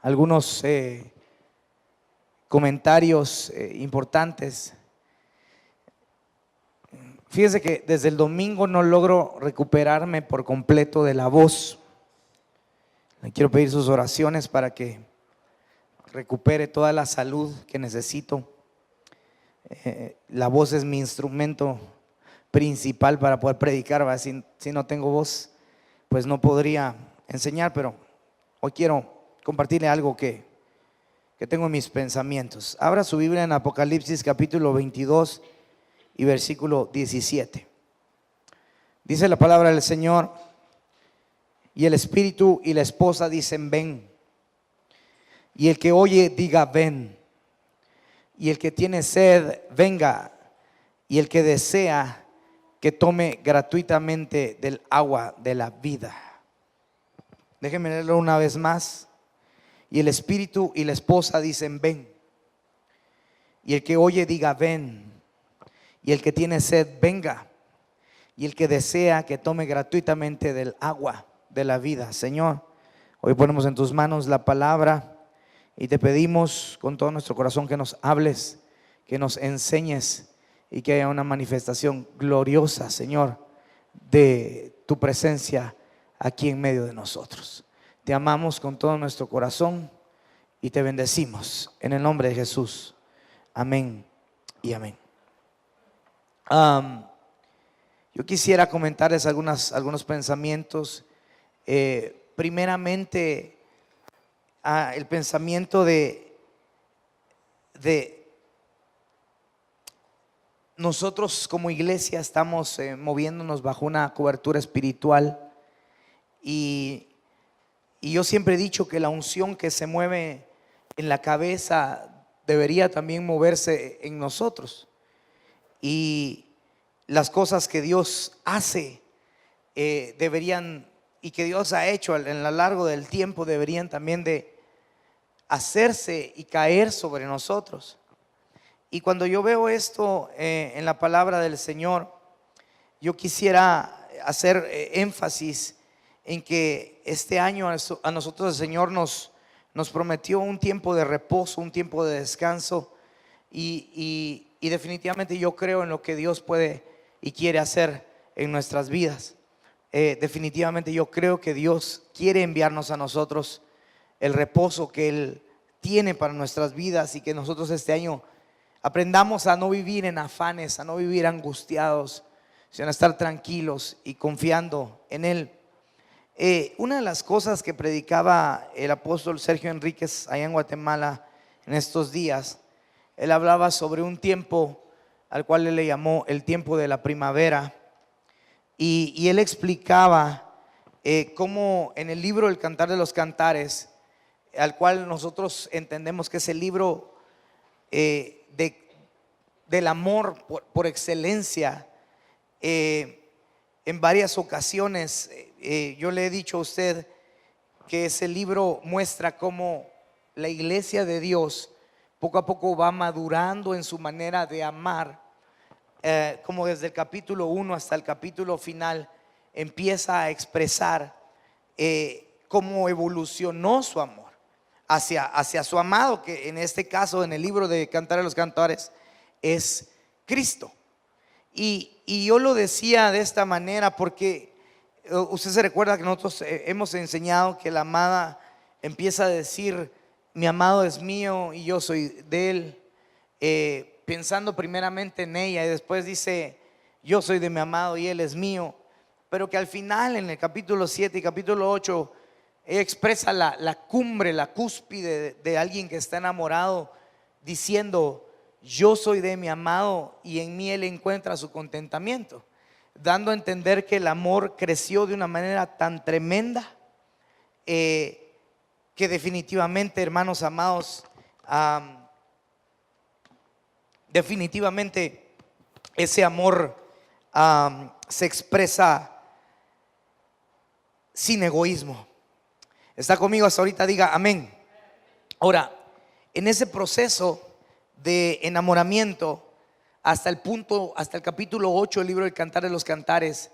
Algunos comentarios importantes. Fíjese que desde el domingo no logro recuperarme por completo de la voz. Le quiero pedir sus oraciones para que recupere toda la salud que necesito. La voz es mi instrumento principal para poder predicar, ¿verdad? Si no tengo voz, pues no podría enseñar, pero hoy quiero compartirle algo que tengo en mis pensamientos. Abra su Biblia en Apocalipsis capítulo 22 y versículo 17. Dice la palabra del Señor: y el espíritu y la esposa dicen ven, y el que oye diga ven, y el que tiene sed venga, y el que desea que tome gratuitamente del agua de la vida. Déjenme leerlo una vez más. Y el espíritu y la esposa dicen ven, y el que oye diga ven, y el que tiene sed venga, y el que desea que tome gratuitamente del agua de la vida. Señor, hoy ponemos en tus manos la palabra y te pedimos con todo nuestro corazón que nos hables, que nos enseñes y que haya una manifestación gloriosa, Señor, de tu presencia aquí en medio de nosotros. Te amamos con todo nuestro corazón y te bendecimos en el nombre de Jesús. Amén y amén. Yo quisiera comentarles algunos pensamientos. Primeramente, el pensamiento de nosotros como iglesia estamos moviéndonos bajo una cobertura espiritual, y yo siempre he dicho que la unción que se mueve en la cabeza debería también moverse en nosotros, y las cosas que Dios hace deberían, y que Dios ha hecho en lo largo del tiempo, deberían también de hacerse y caer sobre nosotros. Y cuando yo veo esto en la palabra del Señor, yo quisiera hacer énfasis en que este año a nosotros el Señor nos prometió un tiempo de reposo, un tiempo de descanso, y definitivamente yo creo en lo que Dios puede y quiere hacer en nuestras vidas. Definitivamente yo creo que Dios quiere enviarnos a nosotros el reposo que Él tiene para nuestras vidas, y que nosotros este año aprendamos a no vivir en afanes, a no vivir angustiados, sino a estar tranquilos y confiando en Él. Una de las cosas que predicaba el apóstol Sergio Enríquez allá en Guatemala en estos días, él hablaba sobre un tiempo al cual él le llamó el tiempo de la primavera, y él explicaba cómo en el libro El Cantar de los Cantares, al cual nosotros entendemos que es el libro del amor por excelencia, en varias ocasiones yo le he dicho a usted que ese libro muestra cómo la iglesia de Dios poco a poco va madurando en su manera de amar, como desde el capítulo 1 hasta el capítulo final empieza a expresar cómo evolucionó su amor hacia su amado, que en este caso en el libro de Cantar de los Cantares es Cristo. Y yo lo decía de esta manera porque usted se recuerda que nosotros hemos enseñado que la amada empieza a decir: mi amado es mío y yo soy de él, pensando primeramente en ella, y después dice: yo soy de mi amado y él es mío. Pero que al final, en el capítulo 7 y capítulo 8, ella expresa la cumbre, la cúspide de alguien que está enamorado, diciendo: yo soy de mi amado y en mí él encuentra su contentamiento, dando a entender que el amor creció de una manera tan tremenda que definitivamente, hermanos amados, definitivamente ese amor se expresa sin egoísmo. ¿Está conmigo hasta ahorita? Diga amén. Ahora, en ese proceso de enamoramiento hasta el capítulo 8 del libro del Cantar de los Cantares,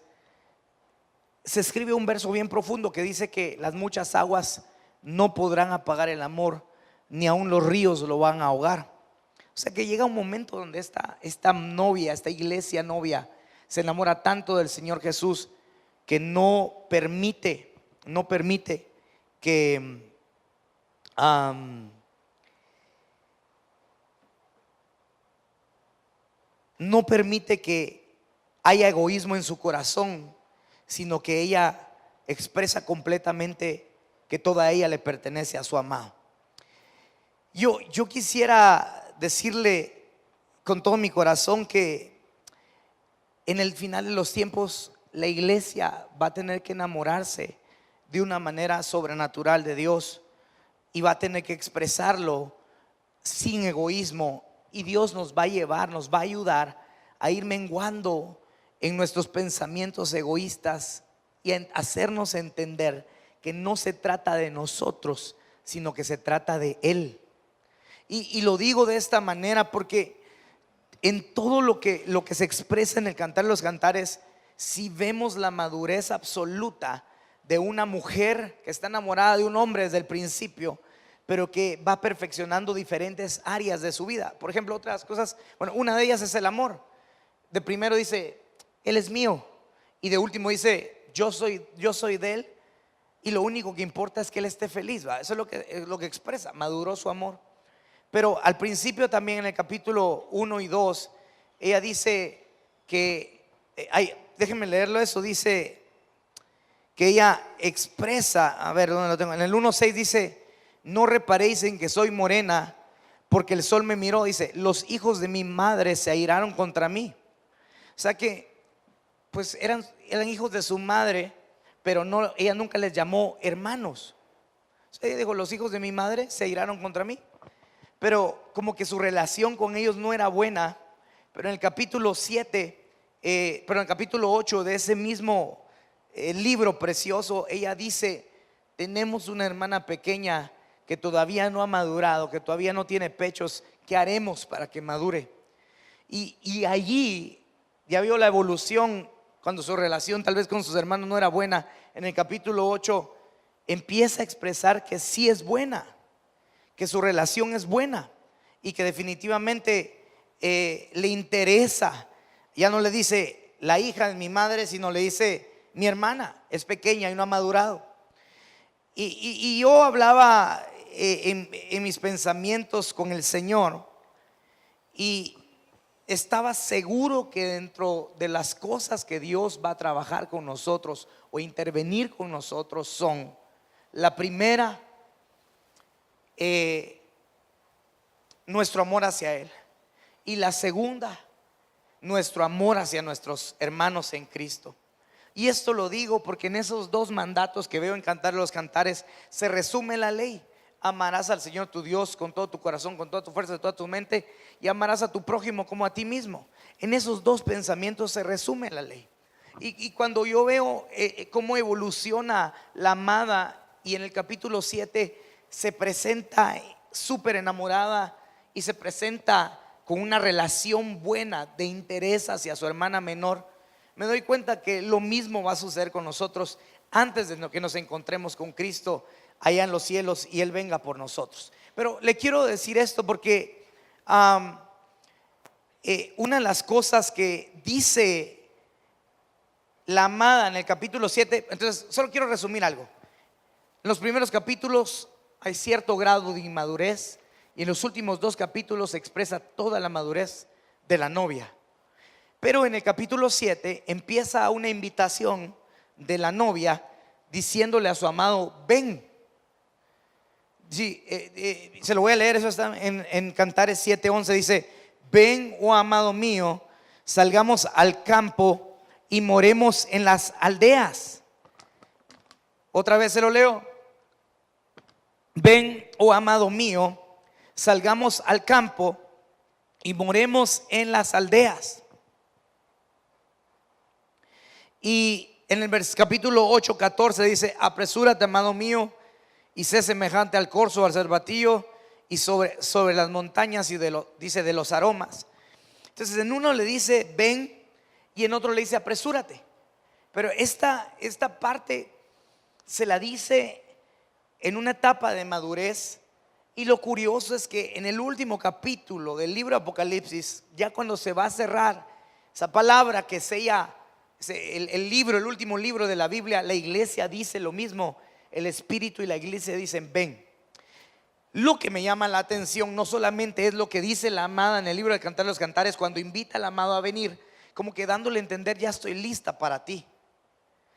se escribe un verso bien profundo que dice que las muchas aguas no podrán apagar el amor, ni aun los ríos lo van a ahogar. O sea que llega un momento donde esta novia, esta iglesia novia, se enamora tanto del Señor Jesús que no permite que no permite que haya egoísmo en su corazón, sino que ella expresa completamente que toda ella le pertenece a su amado. Yo quisiera decirle con todo mi corazón que en el final de los tiempos la iglesia va a tener que enamorarse de una manera sobrenatural de Dios y va a tener que expresarlo sin egoísmo, y Dios nos va a llevar, nos va a ayudar a ir menguando en nuestros pensamientos egoístas y en hacernos entender que no se trata de nosotros, sino que se trata de Él. Y lo digo de esta manera porque en todo lo que se expresa en el Cantar de los Cantares, si vemos la madurez absoluta de una mujer que está enamorada de un hombre desde el principio, pero que va perfeccionando diferentes áreas de su vida. Por ejemplo, otras cosas, bueno, una de ellas es el amor. De primero dice, Él es mío, y de último dice, yo soy de Él, y lo único que importa es que Él esté feliz, ¿va? Eso es lo que expresa, maduró su amor. Pero al principio también en el capítulo 1 y 2, ella dice que, déjenme leerlo eso, dice que ella expresa, a ver, ¿dónde lo tengo? En el 1:6 dice, no reparéis en que soy morena, porque el sol me miró. Dice, los hijos de mi madre se airaron contra mí. O sea que, pues eran hijos de su madre, pero no, ella nunca les llamó hermanos. O sea, ella dijo, los hijos de mi madre se airaron contra mí. Pero como que su relación con ellos no era buena. Pero en el capítulo 8 de ese mismo libro precioso, ella dice, tenemos una hermana pequeña que todavía no ha madurado, que todavía no tiene pechos. ¿Qué haremos para que madure? Y allí ya vio la evolución. Cuando su relación tal vez con sus hermanos no era buena, en el capítulo 8 empieza a expresar que sí es buena, que su relación es buena y que definitivamente le interesa. Ya no le dice la hija de mi madre, sino le dice mi hermana, es pequeña y no ha madurado. Y yo hablaba en mis pensamientos con el Señor, y estaba seguro que dentro de las cosas que Dios va a trabajar con nosotros o intervenir con nosotros son: la primera, nuestro amor hacia Él, y la segunda, nuestro amor hacia nuestros hermanos en Cristo. Y esto lo digo porque en esos dos mandatos que veo en Cantar de los Cantares se resume la ley. Amarás al Señor tu Dios con todo tu corazón, con toda tu fuerza, de toda tu mente, y amarás a tu prójimo como a ti mismo. En esos dos pensamientos se resume la ley. Y cuando yo veo cómo evoluciona la amada, y en el capítulo 7 se presenta súper enamorada y se presenta con una relación buena de interés hacia su hermana menor, me doy cuenta que lo mismo va a suceder con nosotros antes de que nos encontremos con Cristo allá en los cielos y Él venga por nosotros. Pero le quiero decir esto porque una de las cosas que dice la amada en el capítulo 7, entonces solo quiero resumir algo. En los primeros capítulos hay cierto grado de inmadurez, y en los últimos dos capítulos se expresa toda la madurez de la novia. Pero en el capítulo 7 empieza una invitación de la novia diciéndole a su amado, ven. Sí, se lo voy a leer, eso está en Cantares 7:11, dice, ven, oh amado mío, salgamos al campo y moremos en las aldeas. Otra vez se lo leo. Ven, oh amado mío, salgamos al campo y moremos en las aldeas. Y en el capítulo 8:14 dice, apresúrate, amado mío, y sé semejante al corzo, al cervatillo, y sobre las montañas, y dice de los aromas. Entonces en uno le dice ven y en otro le dice apresúrate. Pero esta parte se la dice en una etapa de madurez. Y lo curioso es que en el último capítulo del libro de Apocalipsis, ya cuando se va a cerrar esa palabra que sella el libro, el último libro de la Biblia, la iglesia dice lo mismo. El Espíritu y la iglesia dicen ven. Lo que me llama la atención no solamente es lo que dice la amada en el libro de Cantar los Cantares, cuando invita al amado a venir, como que dándole a entender, ya estoy lista para ti.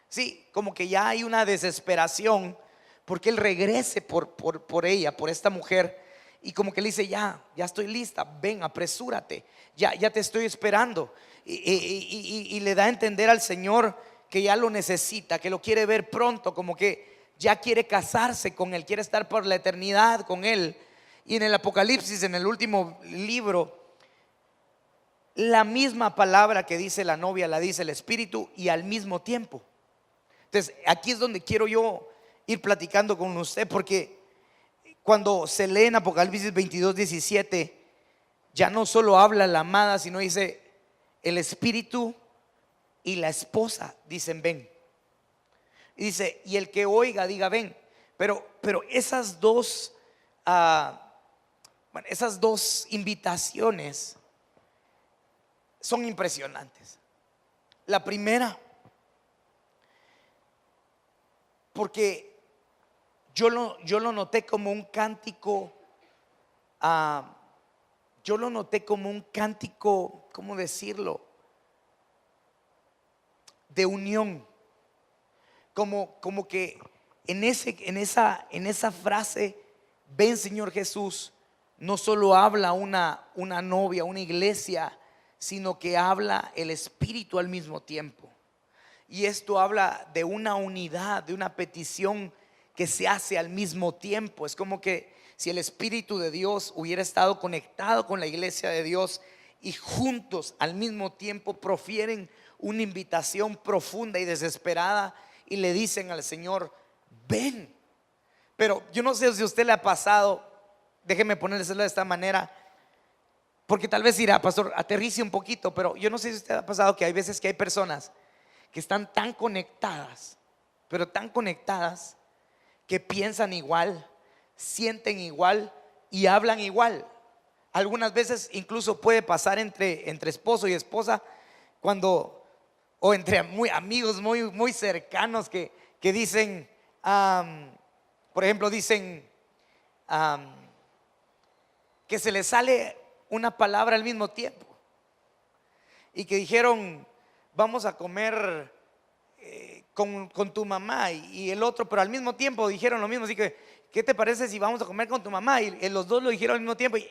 Sí, como que ya hay una desesperación porque él regrese por ella, por esta mujer. Y como que le dice, ya estoy lista, ven, apresúrate, ya te estoy esperando. Y le da a entender al Señor que ya lo necesita, que lo quiere ver pronto, como que ya quiere casarse con él, quiere estar por la eternidad con él. Y en el Apocalipsis, en el último libro, la misma palabra que dice la novia la dice el Espíritu y al mismo tiempo. Entonces aquí es donde quiero yo ir platicando con usted, porque cuando se lee en Apocalipsis 22:17, ya no solo habla la amada, sino dice el Espíritu y la esposa dicen ven. Y dice, y el que oiga diga ven. Pero esas dos invitaciones son impresionantes. La primera, porque yo lo noté como un cántico, ¿cómo decirlo? De unión. Como que en esa frase, ven Señor Jesús, no solo habla una novia, una iglesia, sino que habla el Espíritu al mismo tiempo. Y esto habla de una unidad, de una petición que se hace al mismo tiempo. Es como que si el Espíritu de Dios hubiera estado conectado con la iglesia de Dios y juntos al mismo tiempo profieren una invitación profunda y desesperada y le dicen al Señor, ven. Pero yo no sé si a usted le ha pasado, déjeme ponérselo de esta manera, porque tal vez dirá, pastor, aterrice un poquito, pero yo no sé si a usted le ha pasado que hay veces que hay personas que están tan conectadas, pero tan conectadas, que piensan igual, sienten igual y hablan igual. Algunas veces incluso puede pasar entre esposo y esposa, o entre amigos muy cercanos que dicen, por ejemplo, dicen que se les sale una palabra al mismo tiempo y que dijeron, vamos a comer con tu mamá, y el otro, pero al mismo tiempo dijeron lo mismo. Así que, ¿qué te parece si vamos a comer con tu mamá? Y los dos lo dijeron al mismo tiempo. Y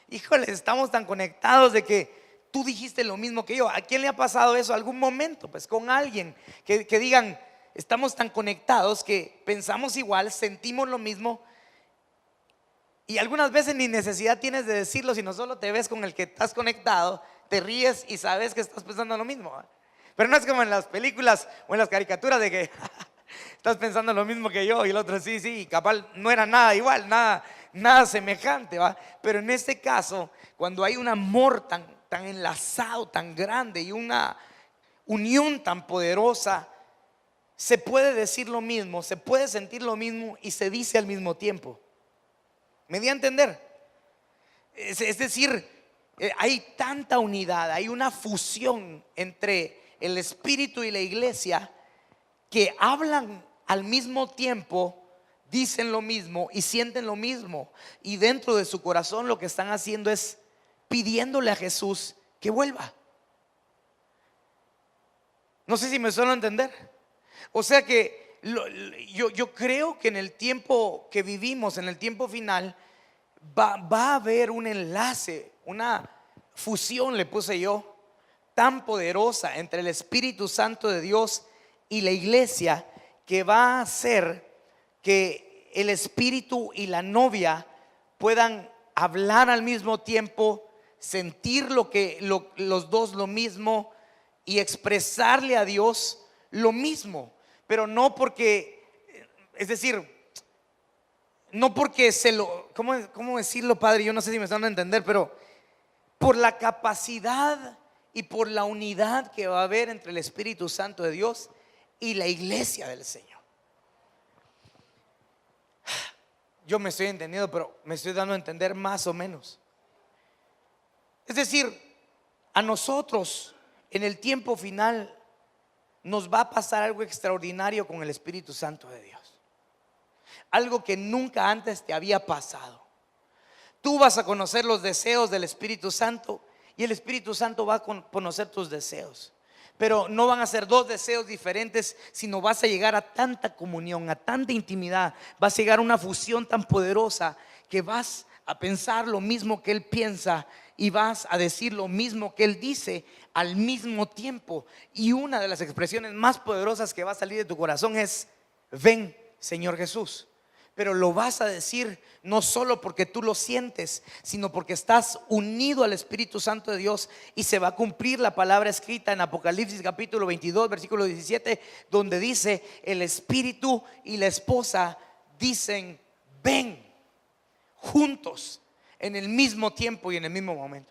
híjole, estamos tan conectados de que tú dijiste lo mismo que yo. ¿A quién le ha pasado eso algún momento? Pues con alguien que digan, estamos tan conectados que pensamos igual, sentimos lo mismo, y algunas veces ni necesidad tienes de decirlo, sino solo te ves con el que estás conectado, te ríes y sabes que estás pensando lo mismo. Pero no es como en las películas o en las caricaturas de que estás pensando lo mismo que yo y el otro sí, capaz no era nada igual, nada semejante, ¿va? Pero en este caso, cuando hay un amor tan enlazado, tan grande, y una unión tan poderosa, se puede decir lo mismo, se puede sentir lo mismo y se dice al mismo tiempo. ¿Me di a entender? Es decir, hay tanta unidad, hay una fusión entre el Espíritu y la iglesia, que hablan al mismo tiempo, dicen lo mismo y sienten lo mismo, y dentro de su corazón lo que están haciendo es pidiéndole a Jesús que vuelva. No sé si me suelo entender. O sea que yo creo que en el tiempo que vivimos, en el tiempo final, va a haber un enlace, una fusión, le puse yo, tan poderosa entre el Espíritu Santo de Dios y la iglesia, que va a hacer que el Espíritu y la novia puedan hablar al mismo tiempo, sentir los dos lo mismo y expresarle a Dios lo mismo. Pero no porque, es decir, no porque ¿cómo decirlo, padre? Yo no sé si me están a entender, pero por la capacidad y por la unidad que va a haber entre el Espíritu Santo de Dios y la iglesia del Señor. Yo me estoy entendiendo, pero me estoy dando a entender más o menos. Es decir, a nosotros en el tiempo final nos va a pasar algo extraordinario con el Espíritu Santo de Dios. Algo que nunca antes te había pasado. Tú vas a conocer los deseos del Espíritu Santo y el Espíritu Santo va a conocer tus deseos. Pero no van a ser dos deseos diferentes, sino vas a llegar a tanta comunión, a tanta intimidad. Vas a llegar a una fusión tan poderosa que vas a pensar lo mismo que Él piensa y vas a decir lo mismo que Él dice al mismo tiempo. Y una de las expresiones más poderosas que va a salir de tu corazón es: ven, Señor Jesús. Pero lo vas a decir no solo porque tú lo sientes, sino porque estás unido al Espíritu Santo de Dios. Y se va a cumplir la palabra escrita en Apocalipsis capítulo 22 versículo 17, donde dice: el Espíritu y la esposa dicen ven, juntos, en el mismo tiempo y en el mismo momento.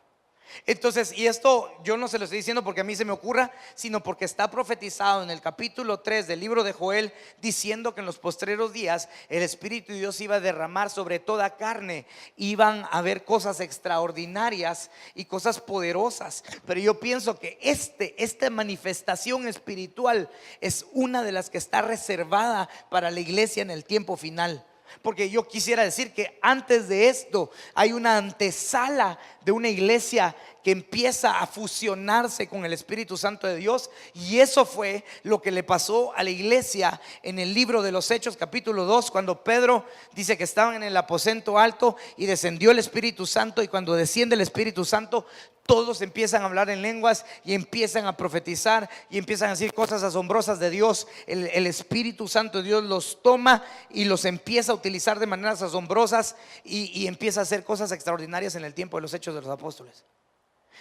Entonces, y esto yo no se lo estoy diciendo porque a mí se me ocurra, sino porque está profetizado en el capítulo 3 del libro de Joel, diciendo que en los postreros días el Espíritu de Dios iba a derramar sobre toda carne. Iban a haber cosas extraordinarias y cosas poderosas. Pero yo pienso que esta manifestación espiritual es una de las que está reservada para la iglesia en el tiempo final. Porque yo quisiera decir que antes de esto hay una antesala de una iglesia que empieza a fusionarse con el Espíritu Santo de Dios. Y eso fue lo que le pasó a la iglesia en el libro de los Hechos capítulo 2, cuando Pedro dice que estaban en el aposento alto y descendió el Espíritu Santo. Y cuando desciende el Espíritu Santo, todos empiezan a hablar en lenguas y empiezan a profetizar y empiezan a decir cosas asombrosas de Dios. El Espíritu Santo de Dios los toma y los empieza a utilizar de maneras asombrosas y empieza a hacer cosas extraordinarias en el tiempo de los Hechos de los Apóstoles.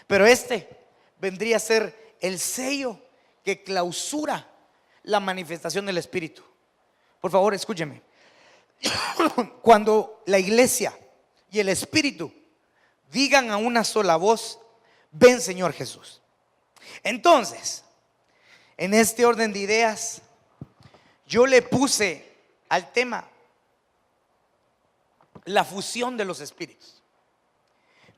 Pero vendría a ser el sello que clausura la manifestación del Espíritu. Por favor, escúcheme. Cuando la iglesia y el Espíritu digan a una sola voz: ven, Señor Jesús. Entonces, en este orden de ideas, yo le puse al tema la fusión de los espíritus.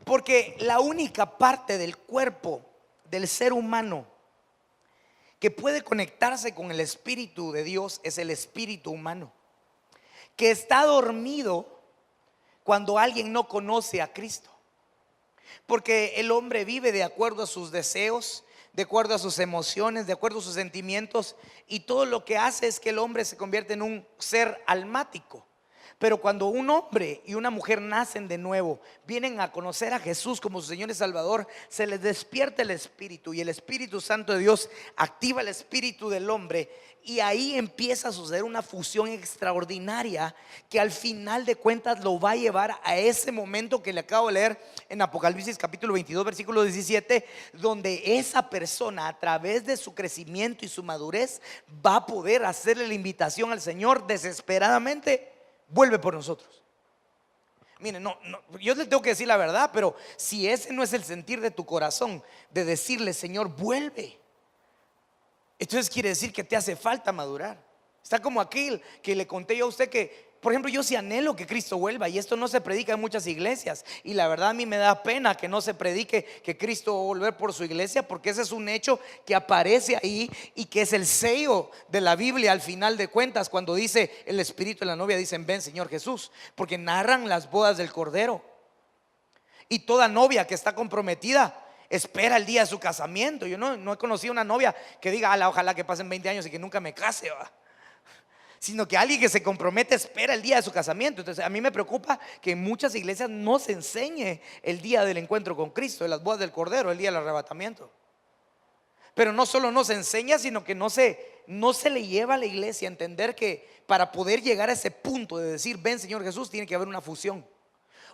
Porque la única parte del cuerpo del ser humano que puede conectarse con el Espíritu de Dios es el espíritu humano, que está dormido cuando alguien no conoce a Cristo. Porque el hombre vive de acuerdo a sus deseos, de acuerdo a sus emociones, de acuerdo a sus sentimientos, y todo lo que hace es que el hombre se convierte en un ser almático. Pero cuando un hombre y una mujer nacen de nuevo, vienen a conocer a Jesús como su Señor y Salvador, se les despierta el Espíritu y el Espíritu Santo de Dios activa el espíritu del hombre. Y ahí empieza a suceder una fusión extraordinaria que al final de cuentas lo va a llevar a ese momento que le acabo de leer en Apocalipsis capítulo 22 versículo 17, donde esa persona, a través de su crecimiento y su madurez, va a poder hacerle la invitación al Señor desesperadamente: vuelve por nosotros. Miren, yo le tengo que decir la verdad, pero si ese no es el sentir de tu corazón, de decirle: Señor, vuelve, entonces quiere decir que te hace falta madurar. Está como aquel que le conté yo a usted que, por ejemplo, yo sí anhelo que Cristo vuelva, y esto no se predica en muchas iglesias. Y la verdad a mí me da pena que no se predique que Cristo va a volver por su iglesia, porque ese es un hecho que aparece ahí y que es el sello de la Biblia al final de cuentas, cuando dice el Espíritu y la novia dicen: ven, Señor Jesús, porque narran las bodas del Cordero. Y toda novia que está comprometida espera el día de su casamiento. Yo no he conocido una novia que diga: ojalá que pasen 20 años y que nunca me case, ¿va? Sino que alguien que se compromete espera el día de su casamiento. Entonces a mí me preocupa que en muchas iglesias no se enseñe el día del encuentro con Cristo, de las bodas del Cordero, el día del arrebatamiento. Pero no solo no se enseña, sino que no se le lleva a la iglesia a entender que para poder llegar a ese punto de decir: ven, Señor Jesús, tiene que haber una fusión.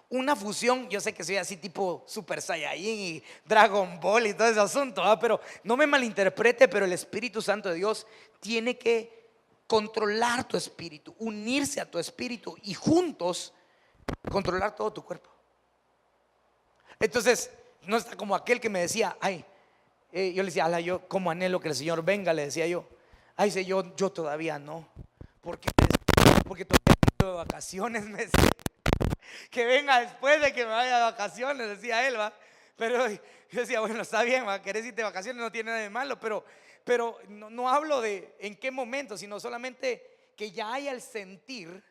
Una fusión, yo sé que soy así tipo Super Saiyajin y Dragon Ball y todo ese asunto, ¿verdad? Pero no me malinterprete, pero el Espíritu Santo de Dios tiene que controlar tu espíritu, unirse a tu espíritu y juntos controlar todo tu cuerpo. Entonces no está como aquel que me decía, ay, yo le decía, ala, yo como anhelo que el Señor venga, le decía yo. Ay, dice, yo todavía no. ¿Por qué? Porque todavía no estoy de vacaciones, me decía. Que venga después de que me vaya de vacaciones, decía él, ¿va? Pero yo decía, bueno, está bien, ¿va? Querés irte de vacaciones, no tiene nada de malo, pero no hablo de en qué momento, sino solamente que ya haya el sentir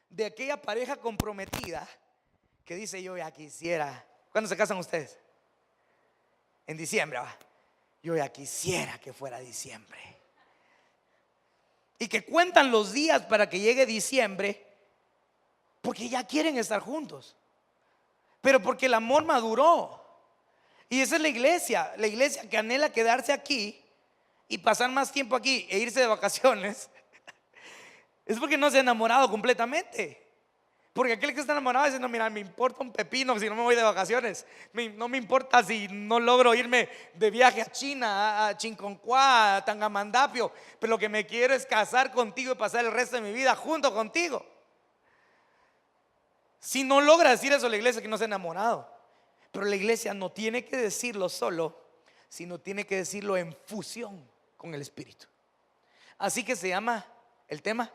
de aquella pareja comprometida que dice, yo ya quisiera. ¿Cuándo se casan ustedes? En diciembre, ¿va? Yo ya quisiera que fuera diciembre. Y que cuentan los días para que llegue diciembre, porque ya quieren estar juntos, pero porque el amor maduró. Y esa es la iglesia que anhela quedarse aquí y pasar más tiempo aquí e irse de vacaciones. Es porque no se ha enamorado completamente. Porque aquel que está enamorado dice, no, mira, me importa un pepino si no me voy de vacaciones. No me importa si no logro irme de viaje a China, a Chinconcuá, a Tangamandapio, pero lo que me quiero es casar contigo y pasar el resto de mi vida junto contigo. Si no logra decir eso la iglesia, que no se ha enamorado. Pero la iglesia no tiene que decirlo solo, sino tiene que decirlo en fusión con el Espíritu. Así que se llama el tema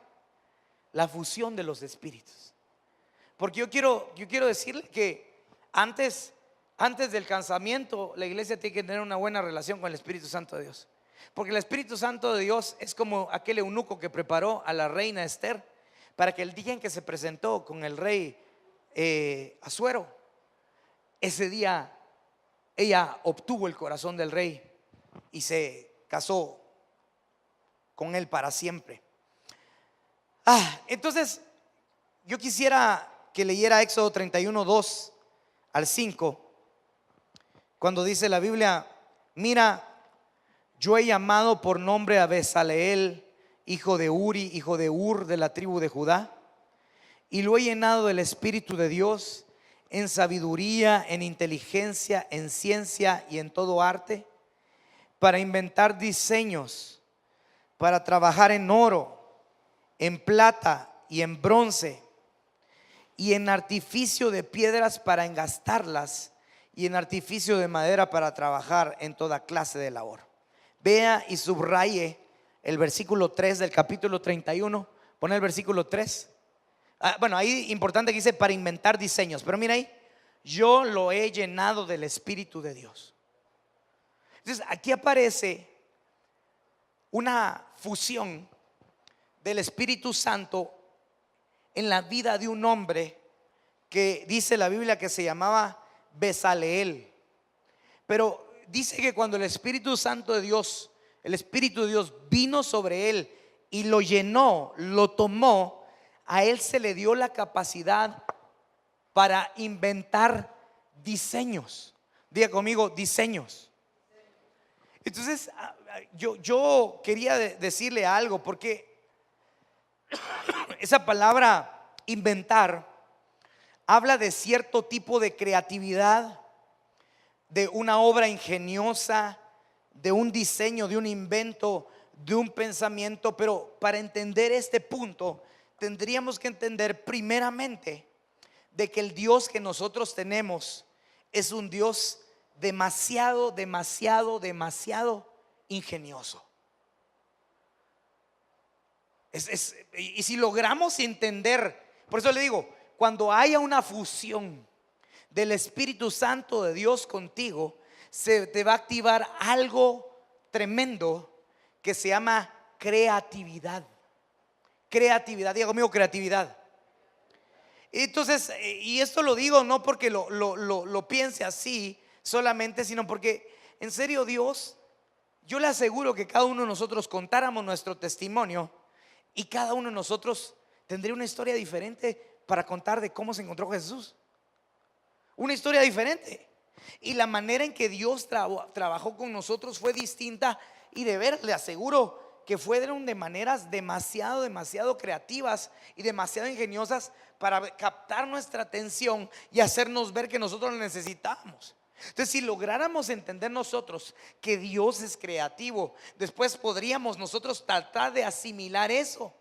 la fusión de los espíritus. Porque yo quiero decirle que antes del casamiento la iglesia tiene que tener una buena relación con el Espíritu Santo de Dios. Porque el Espíritu Santo de Dios es como aquel eunuco que preparó a la reina Esther para que el día en que se presentó con el rey Asuero, ese día ella obtuvo el corazón del rey y se casó con él para siempre. Entonces yo quisiera que leyera Éxodo 31, 2 al 5, cuando dice la Biblia, mira, yo he llamado por nombre a Bezaleel, hijo de Uri, hijo de Ur, de la tribu de Judá, y lo he llenado del Espíritu de Dios, en sabiduría, en inteligencia, en ciencia y en todo arte, para inventar diseños, para trabajar en oro, en plata y en bronce, y en artificio de piedras para engastarlas, y en artificio de madera para trabajar en toda clase de labor. Vea y subraye el versículo 3 del capítulo 31. Pone el versículo 3. Bueno, ahí importante que dice para inventar diseños, pero mira ahí, yo lo he llenado del Espíritu de Dios. Entonces aquí aparece una fusión del Espíritu Santo en la vida de un hombre que dice la Biblia que se llamaba Bezaleel. Pero dice que cuando el Espíritu Santo de Dios, el Espíritu de Dios vino sobre él y lo llenó, lo tomó, a él se le dio la capacidad para inventar diseños. Diga conmigo, diseños. Entonces yo quería decirle algo, porque esa palabra inventar habla de cierto tipo de creatividad, de una obra ingeniosa, de un diseño, de un invento, de un pensamiento. Pero para entender este punto tendríamos que entender primeramente de que el Dios que nosotros tenemos es un Dios demasiado ingenioso. Y si logramos entender, por eso le digo, cuando haya una fusión del Espíritu Santo de Dios contigo, se te va a activar algo tremendo que se llama creatividad. Creatividad, diga conmigo, creatividad. Entonces, y esto lo digo no porque lo piense así solamente, sino porque en serio Dios, yo le aseguro que cada uno de nosotros contáramos nuestro testimonio y cada uno de nosotros tendría una historia diferente para contar de cómo se encontró Jesús. Una historia diferente. Y la manera en que Dios trabajó con nosotros fue distinta. Y de ver, le aseguro que fueron de maneras demasiado creativas y demasiado ingeniosas para captar nuestra atención y hacernos ver que nosotros lo necesitábamos. Entonces, si lográramos entender nosotros que Dios es creativo, después podríamos nosotros tratar de asimilar eso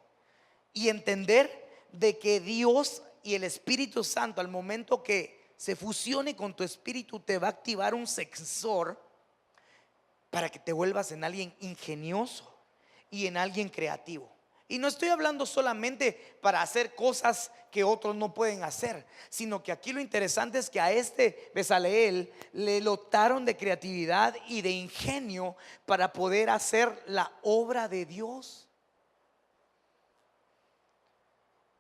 y entender de que Dios y el Espíritu Santo, al momento que se fusione con tu espíritu, te va a activar un sensor para que te vuelvas en alguien ingenioso y en alguien creativo. Y no estoy hablando solamente para hacer cosas que otros no pueden hacer, sino que aquí lo interesante es que a este Bezaleel le dotaron de creatividad y de ingenio para poder hacer la obra de Dios.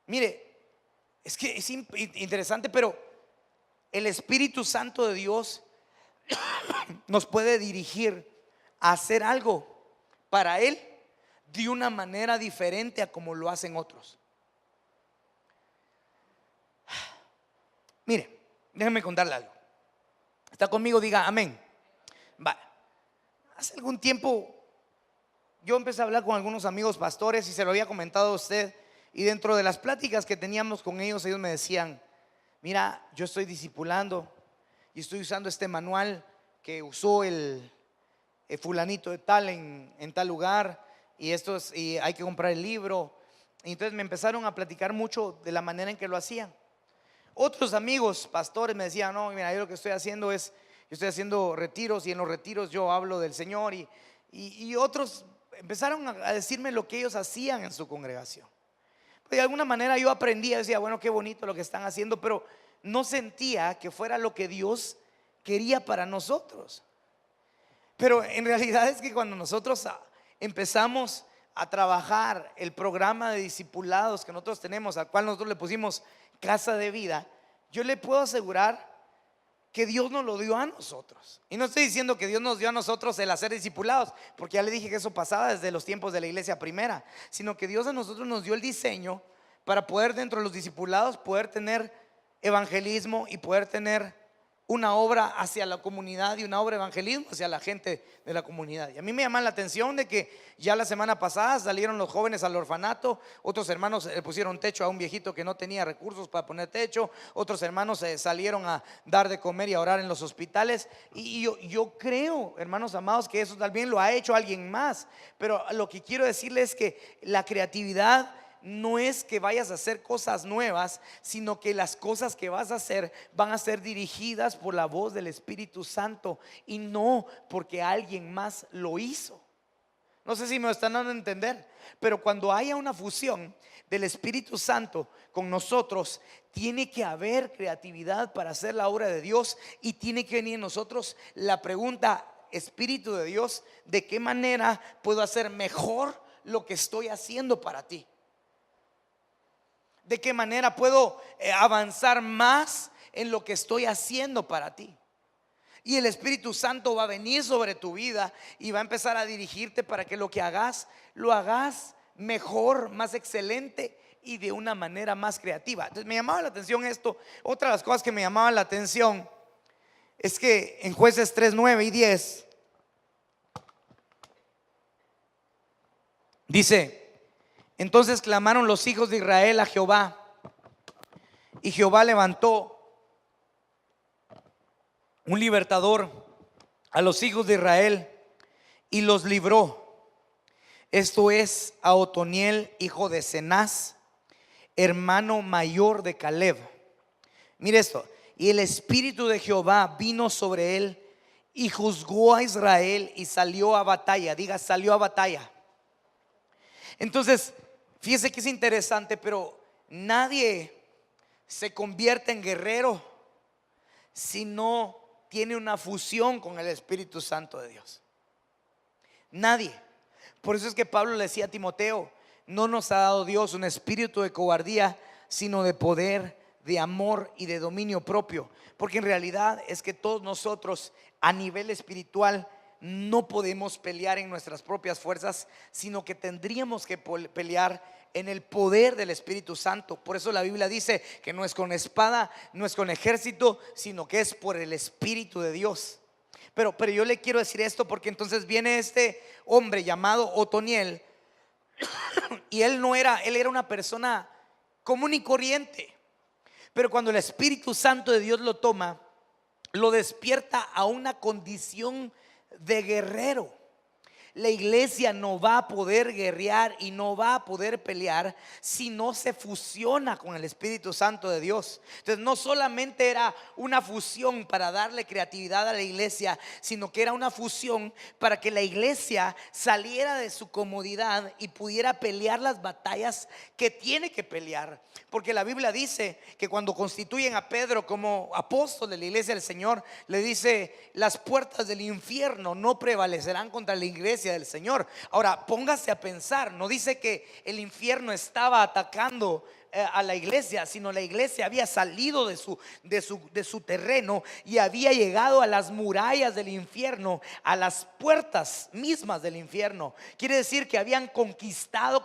Mire, es que es interesante, pero el Espíritu Santo de Dios nos puede dirigir a hacer algo para Él de una manera diferente a como lo hacen otros. Mire, déjenme contarle algo. ¿Está conmigo? Diga amén. Va. Hace algún tiempo yo empecé a hablar con algunos amigos pastores y se lo había comentado a usted. Y dentro de las pláticas que teníamos con ellos, ellos me decían: mira, yo estoy discipulando y estoy usando este manual que usó el fulanito de tal en tal lugar, y y hay que comprar el libro. Y entonces me empezaron a platicar mucho de la manera en que lo hacían. Otros amigos pastores me decían: no, mira, yo lo que estoy haciendo es, yo estoy haciendo retiros, y en los retiros yo hablo del Señor. Y otros empezaron a decirme lo que ellos hacían en su congregación. De alguna manera yo aprendía, decía: bueno, qué bonito lo que están haciendo, pero no sentía que fuera lo que Dios quería para nosotros. Pero en realidad es que cuando nosotros empezamos a trabajar el programa de discipulados que nosotros tenemos, al cual nosotros le pusimos Casa de Vida, yo le puedo asegurar que Dios nos lo dio a nosotros. Y no estoy diciendo que Dios nos dio a nosotros el hacer discipulados, porque ya le dije que eso pasaba desde los tiempos de la iglesia primera, sino que Dios a nosotros nos dio el diseño para poder, dentro de los discipulados, poder tener evangelismo y poder tener una obra hacia la comunidad y una obra de evangelismo hacia la gente de la comunidad. Y a mí me llama la atención de que ya la semana pasada salieron los jóvenes al orfanato. Otros hermanos le pusieron techo a un viejito que no tenía recursos para poner techo. Otros hermanos salieron a dar de comer y a orar en los hospitales. Y yo creo, hermanos amados, que eso también lo ha hecho alguien más. Pero lo que quiero decirles es que la creatividad no es que vayas a hacer cosas nuevas, sino que las cosas que vas a hacer van a ser dirigidas por la voz del Espíritu Santo y no porque alguien más lo hizo. No sé si me están dando a entender, pero cuando haya una fusión del Espíritu Santo con nosotros, tiene que haber creatividad para hacer la obra de Dios, y tiene que venir en nosotros la pregunta: Espíritu de Dios, ¿de qué manera puedo hacer mejor lo que estoy haciendo para ti? ¿De qué manera puedo avanzar más en lo que estoy haciendo para ti? Y el Espíritu Santo va a venir sobre tu vida y va a empezar a dirigirte para que lo que hagas, lo hagas mejor, más excelente y de una manera más creativa. Entonces me llamaba la atención esto. Otra de las cosas que me llamaban la atención es que en Jueces 3, 9 y 10 dice: entonces clamaron los hijos de Israel a Jehová, y Jehová levantó un libertador a los hijos de Israel y los libró. Esto es a Otoniel, hijo de Cenaz, hermano mayor de Caleb. Mire esto: y el espíritu de Jehová vino sobre él y juzgó a Israel y salió a batalla. Diga, salió a batalla. Entonces, fíjese que es interesante, pero nadie se convierte en guerrero si no tiene una fusión con el Espíritu Santo de Dios. Nadie. Por eso es que Pablo le decía a Timoteo: no nos ha dado Dios un espíritu de cobardía, sino de poder, de amor y de dominio propio. Porque en realidad es que todos nosotros a nivel espiritual no podemos pelear en nuestras propias fuerzas, sino que tendríamos que pelear en el poder del Espíritu Santo. Por eso la Biblia dice que no es con espada, no es con ejército, sino que es por el Espíritu de Dios. Pero yo le quiero decir esto porque entonces viene este hombre llamado Otoniel y él era una persona común y corriente. Pero cuando el Espíritu Santo de Dios lo toma, lo despierta a una condición de guerrero. La iglesia no va a poder guerrear y no va a poder pelear si no se fusiona con el Espíritu Santo de Dios. Entonces no solamente era una fusión para darle creatividad a la iglesia, sino que era una fusión para que la iglesia saliera de su comodidad y pudiera pelear las batallas que tiene que pelear. Porque la Biblia dice que cuando constituyen a Pedro como apóstol de la iglesia del Señor, le dice: las puertas del infierno no prevalecerán contra la iglesia del Señor. Ahora póngase a pensar, no dice que el infierno estaba atacando a la iglesia, sino la iglesia había salido de su terreno y había llegado a las murallas del infierno, a las puertas mismas del infierno. Quiere decir que habían conquistado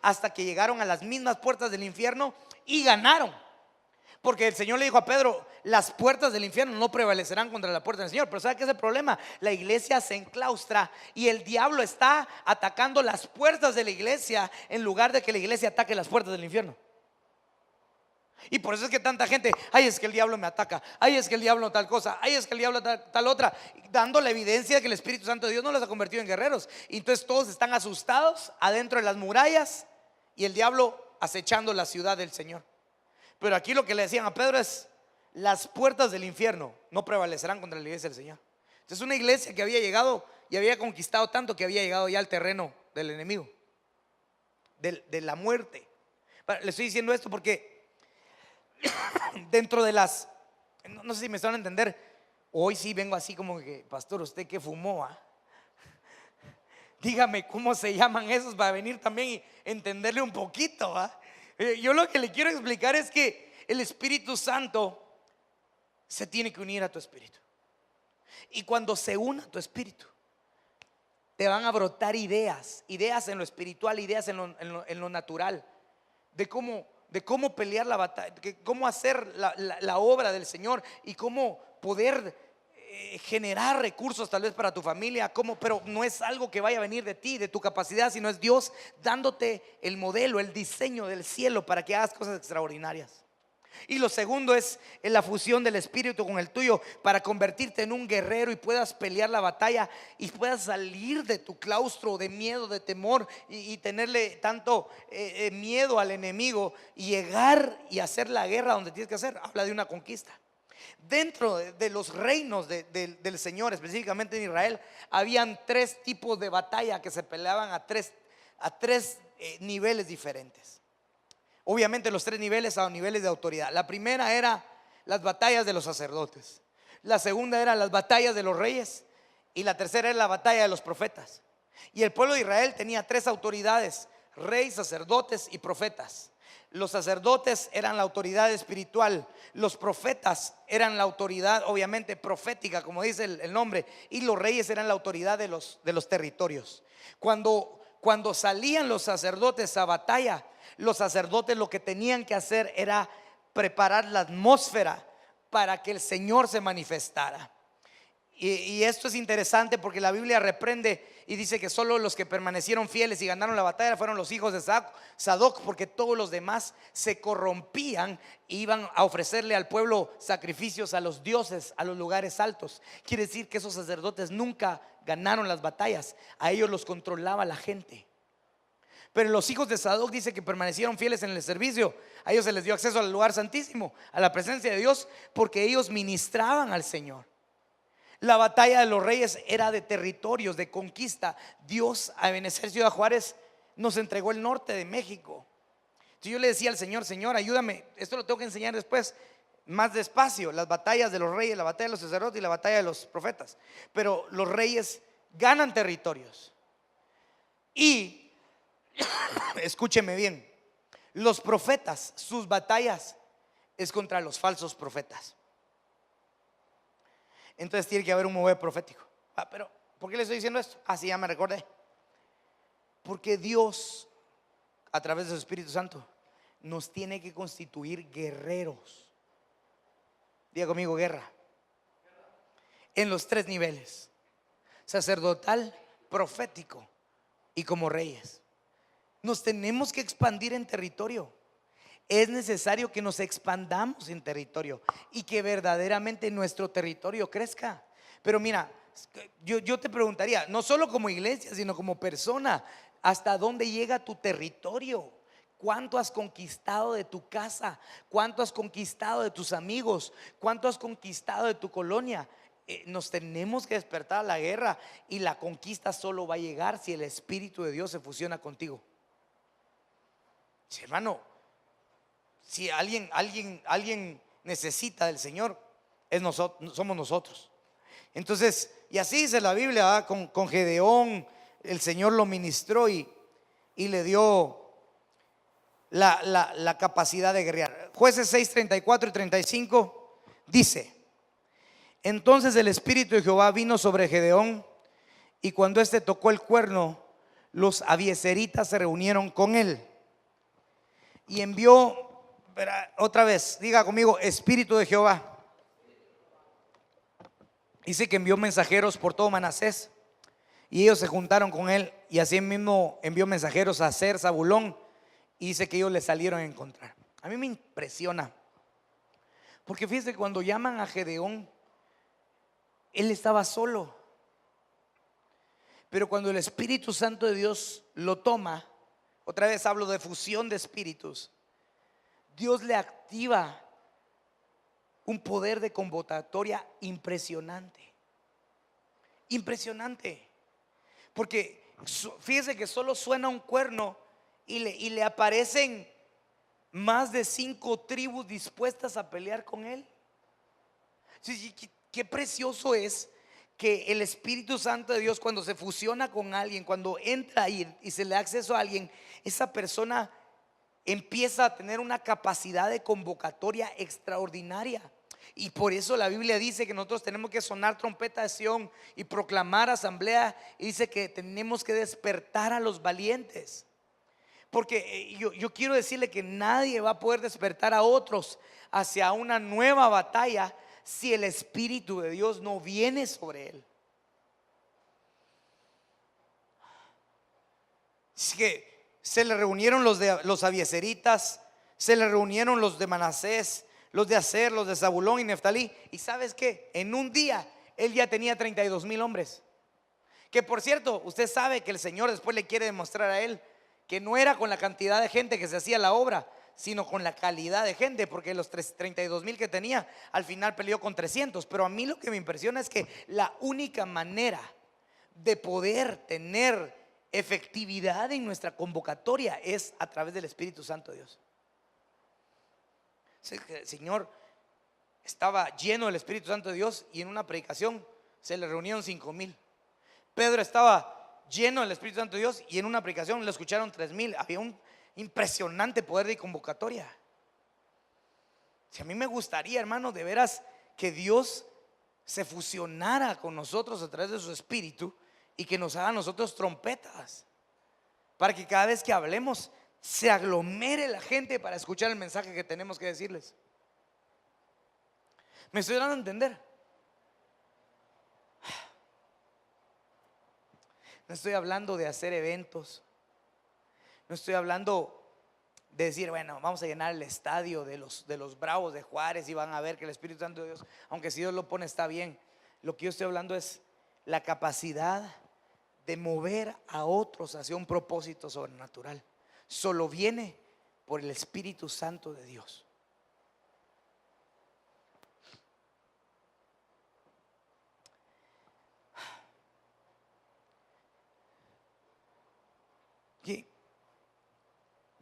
hasta que llegaron a las mismas puertas del infierno y ganaron. Porque el Señor le dijo a Pedro: las puertas del infierno no prevalecerán contra la puerta del Señor. Pero ¿sabe qué es el problema? La iglesia se enclaustra y el diablo está atacando las puertas de la iglesia en lugar de que la iglesia ataque las puertas del infierno. Y por eso es que tanta gente: ay, es que el diablo me ataca, ay, es que el diablo tal cosa, ay, es que el diablo tal otra, dando la evidencia de que el Espíritu Santo de Dios no los ha convertido en guerreros. Y entonces todos están asustados adentro de las murallas y el diablo acechando la ciudad del Señor. Pero aquí lo que le decían a Pedro es: las puertas del infierno no prevalecerán contra la iglesia del Señor. Entonces una iglesia que había llegado y había conquistado tanto que había llegado ya al terreno del enemigo, de la muerte. Le estoy diciendo esto porque dentro de las, no sé si me están a entender, hoy sí vengo así como que: pastor, ¿usted qué fumó? Dígame cómo se llaman esos para venir también y entenderle un poquito. Yo lo que le quiero explicar es que el Espíritu Santo se tiene que unir a tu espíritu. Y cuando se una a tu espíritu, te van a brotar ideas en lo espiritual, ideas en lo natural, de cómo pelear la batalla, de cómo hacer la obra del Señor y cómo poder generar recursos tal vez para tu familia, pero no es algo que vaya a venir de ti, de tu capacidad, sino es Dios dándote el modelo, el diseño del cielo para que hagas cosas extraordinarias. Y lo segundo es la fusión del espíritu con el tuyo para convertirte en un guerrero y puedas pelear la batalla y puedas salir de tu claustro de miedo, de temor y tenerle tanto miedo al enemigo y llegar y hacer la guerra donde tienes que hacer. Habla de una conquista. Dentro de los reinos del Señor, específicamente en Israel, habían tres tipos de batalla que se peleaban a tres niveles diferentes. Obviamente los tres niveles a niveles de autoridad. La primera era las batallas de los sacerdotes, la segunda era las batallas de los reyes y la tercera era la batalla de los profetas. Y el pueblo de Israel tenía tres autoridades: rey, sacerdotes y profetas. Los sacerdotes eran la autoridad espiritual, los profetas eran la autoridad obviamente profética, como dice el nombre, y los reyes eran la autoridad de los territorios. Cuando salían los sacerdotes a batalla, los sacerdotes lo que tenían que hacer era preparar la atmósfera para que el Señor se manifestara. Y esto es interesante porque la Biblia reprende y dice que solo los que permanecieron fieles y ganaron la batalla fueron los hijos de Sadoc, porque todos los demás se corrompían e iban a ofrecerle al pueblo sacrificios a los dioses, a los lugares altos. Quiere decir que esos sacerdotes nunca ganaron las batallas, a ellos los controlaba la gente. Pero los hijos de Sadoc dice que permanecieron fieles en el servicio. A ellos se les dio acceso al lugar santísimo, a la presencia de Dios, porque ellos ministraban al Señor. La batalla de los reyes era de territorios, de conquista. Dios, a Ebenezer Ciudad Juárez, nos entregó el norte de México. Entonces yo le decía al Señor: Señor, ayúdame, esto lo tengo que enseñar después más despacio, las batallas de los reyes, la batalla de los sacerdotes y la batalla de los profetas. Pero los reyes ganan territorios. Y escúcheme bien, los profetas, sus batallas es contra los falsos profetas. Entonces tiene que haber un mover profético. Pero ¿por qué le estoy diciendo esto? Así ya me recordé. Porque Dios, a través de su Espíritu Santo, nos tiene que constituir guerreros. Diga conmigo: guerra. En los tres niveles: sacerdotal, profético y como reyes. Nos tenemos que expandir en territorio. Es necesario que nos expandamos en territorio y que verdaderamente nuestro territorio crezca. Pero mira, yo te preguntaría, no solo como iglesia, sino como persona, ¿hasta dónde llega tu territorio? ¿Cuánto has conquistado de tu casa? ¿Cuánto has conquistado de tus amigos? ¿Cuánto has conquistado de tu colonia? Nos tenemos que despertar a la guerra, y la conquista solo va a llegar si el Espíritu de Dios se fusiona contigo. Sí, hermano, si alguien necesita del Señor, somos nosotros. Entonces, y así dice la Biblia, ¿verdad? Con Gedeón el Señor lo ministró y le dio la capacidad de guerrear. Jueces 6, 34 y 35 dice: entonces el Espíritu de Jehová vino sobre Gedeón, y cuando éste tocó el cuerno, los abiezeritas se reunieron con él. Y envió, otra vez, diga conmigo, Espíritu de Jehová. Dice que envió mensajeros por todo Manasés, y ellos se juntaron con él, y así mismo envió mensajeros a Aser, Zabulón, y dice que ellos le salieron a encontrar. A mí me impresiona, porque fíjese que cuando llaman a Gedeón, él estaba solo, pero cuando el Espíritu Santo de Dios lo toma, otra vez hablo de fusión de espíritus, Dios le activa un poder de convocatoria impresionante. Impresionante. Porque fíjese que solo suena un cuerno y le aparecen más de 5 tribus dispuestas a pelear con él. Sí, qué precioso es que el Espíritu Santo de Dios, cuando se fusiona con alguien, cuando entra y se le da acceso a alguien, esa persona empieza a tener una capacidad de convocatoria extraordinaria. Y por eso la Biblia dice que nosotros tenemos que sonar trompeta de Sión y proclamar asamblea, y dice que tenemos que despertar a los valientes. Porque yo quiero decirle que nadie va a poder despertar a otros hacia una nueva batalla si el Espíritu de Dios no viene sobre él. Es que se le reunieron los abiezeritas, se le reunieron los de Manasés, los de Aser, los de Zabulón y Neftalí. Y sabes qué, en un día él ya tenía 32,000 hombres. Que por cierto, usted sabe que el Señor después le quiere demostrar a él que no era con la cantidad de gente que se hacía la obra, sino con la calidad de gente, porque los 32,000 que tenía, al final peleó con 300. Pero a mí lo que me impresiona es que la única manera de poder tener efectividad en nuestra convocatoria es a través del Espíritu Santo de Dios. El Señor estaba lleno del Espíritu Santo de Dios, y en una predicación se le reunieron 5,000. Pedro estaba lleno del Espíritu Santo de Dios, y en una predicación le escucharon 3,000. Había un impresionante poder de convocatoria. Si a mí me gustaría, hermano, de veras que Dios se fusionara con nosotros a través de su Espíritu, y que nos haga a nosotros trompetas, para que cada vez que hablemos se aglomere la gente para escuchar el mensaje que tenemos que decirles. ¿Me estoy dando a entender? No estoy hablando de hacer eventos, no estoy hablando de decir, bueno, vamos a llenar el estadio de los Bravos de Juárez y van a ver que el Espíritu Santo de Dios, aunque si Dios lo pone, está bien. Lo que yo estoy hablando es la capacidad de mover a otros hacia un propósito sobrenatural. Solo viene por el Espíritu Santo de Dios.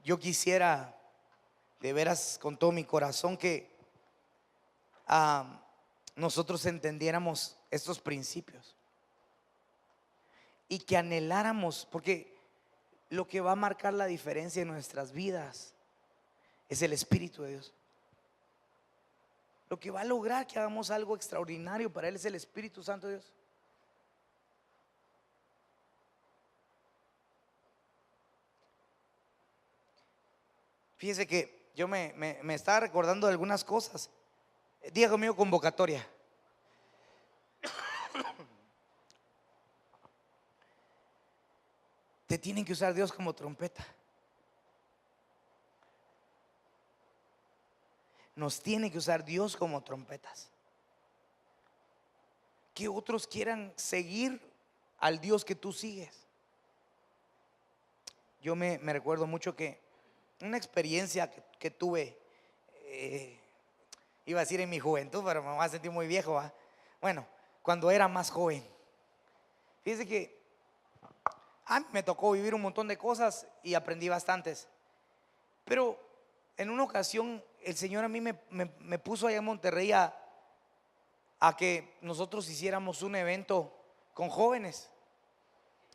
Yo quisiera de veras con todo mi corazón que nosotros entendiéramos estos principios y que anheláramos, porque lo que va a marcar la diferencia en nuestras vidas es el Espíritu de Dios. Lo que va a lograr que hagamos algo extraordinario para Él es el Espíritu Santo de Dios. Fíjese que yo me estaba recordando de algunas cosas. Diga conmigo, convocatoria. Te tienen que usar Dios como trompeta. Nos tiene que usar Dios como trompetas. que otros quieran seguir al Dios que tú sigues. Yo me recuerdo mucho que una experiencia que tuve, iba a decir en mi juventud, pero me voy a sentir muy viejo, ¿va? Bueno, cuando era más joven. Fíjese que a mí me tocó vivir un montón de cosas y aprendí bastantes. Pero en una ocasión el Señor a mí me puso allá en Monterrey a que nosotros hiciéramos un evento con jóvenes.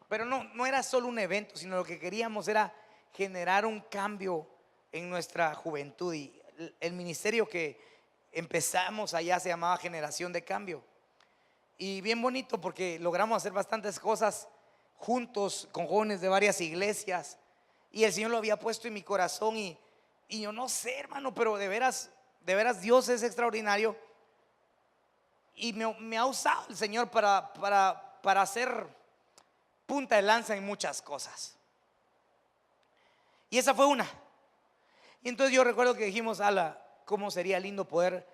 Pero no era solo un evento, sino lo que queríamos era generar un cambio en nuestra juventud. Y el ministerio que empezamos allá se llamaba Generación de Cambio. Y bien bonito porque logramos hacer bastantes cosas juntos con jóvenes de varias iglesias. Y el Señor lo había puesto en mi corazón y yo no sé, hermano, pero de veras Dios es extraordinario. Y me ha usado el Señor para hacer punta de lanza en muchas cosas. Y esa fue una. Y entonces yo recuerdo que dijimos, cómo sería lindo poder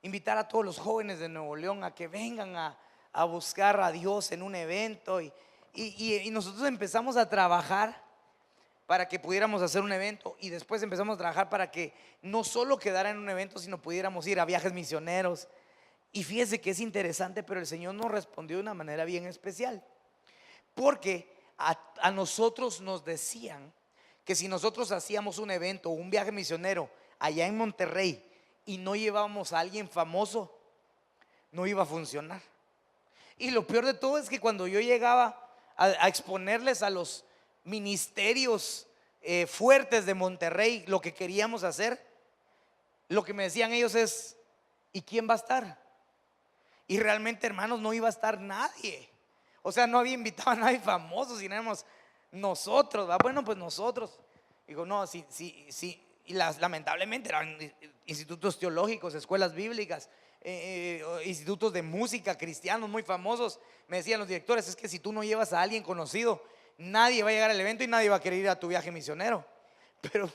invitar a todos los jóvenes de Nuevo León a que vengan a buscar a Dios en un evento. Y nosotros empezamos a trabajar para que pudiéramos hacer un evento. Y después empezamos a trabajar para que no solo quedara en un evento, sino pudiéramos ir a viajes misioneros. Y fíjese que es interesante, pero el Señor nos respondió de una manera bien especial. Porque a nosotros nos decían que si nosotros hacíamos un evento o un viaje misionero allá en Monterrey y no llevábamos a alguien famoso, no iba a funcionar. Y lo peor de todo es que cuando yo llegaba a exponerles a los ministerios fuertes de Monterrey lo que queríamos hacer, lo que me decían ellos es: ¿y quién va a estar? Y realmente, hermanos, no iba a estar nadie. O sea, no había invitado a nadie famoso, sino éramos nosotros, ¿va? Bueno, pues nosotros. Digo, no, sí. Y lamentablemente eran institutos teológicos, escuelas bíblicas, institutos de música cristianos muy famosos. Me decían los directores: es que si tú no llevas a alguien conocido, nadie va a llegar al evento y nadie va a querer ir a tu viaje misionero. Pero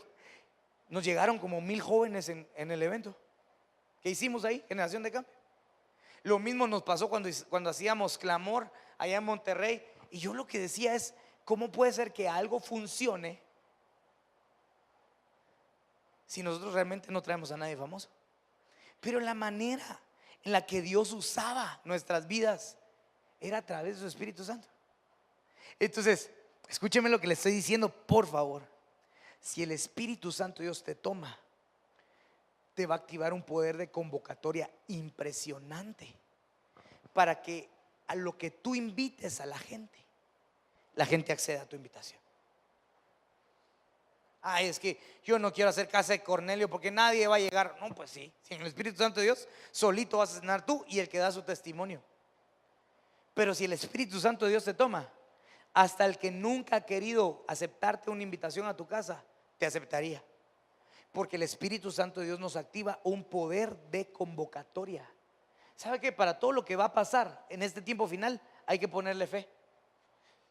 nos llegaron como 1000 jóvenes en el evento que hicimos ahí, Generación de Cambio. Lo mismo nos pasó cuando hacíamos Clamor allá en Monterrey. Y yo lo que decía es: ¿cómo puede ser que algo funcione si nosotros realmente no traemos a nadie famoso? Pero la manera en la que Dios usaba nuestras vidas era a través de su Espíritu Santo. Entonces, escúcheme lo que le estoy diciendo, por favor. Si el Espíritu Santo Dios te toma, te va a activar un poder de convocatoria impresionante para que a lo que tú invites a la gente acceda a tu invitación. Es que yo no quiero hacer casa de Cornelio porque nadie va a llegar. No, pues sí, sin el Espíritu Santo de Dios, solito vas a cenar tú y el que da su testimonio. Pero si el Espíritu Santo de Dios te toma, hasta el que nunca ha querido aceptarte una invitación a tu casa, te aceptaría. Porque el Espíritu Santo de Dios nos activa un poder de convocatoria. ¿Sabe que para todo lo que va a pasar en este tiempo final hay que ponerle fe?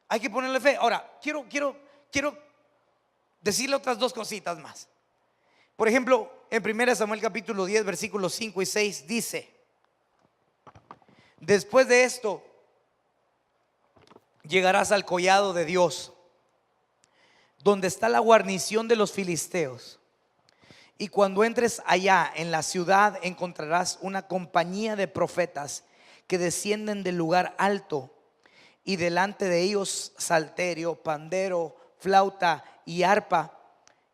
Hay que ponerle fe. Ahora, quiero decirle otras dos cositas más. Por ejemplo, en 1 Samuel capítulo 10 versículos 5 y 6 dice: después de esto llegarás al collado de Dios, donde está la guarnición de los filisteos. Y cuando entres allá en la ciudad, encontrarás una compañía de profetas que descienden del lugar alto, y delante de ellos salterio, pandero, flauta y arpa,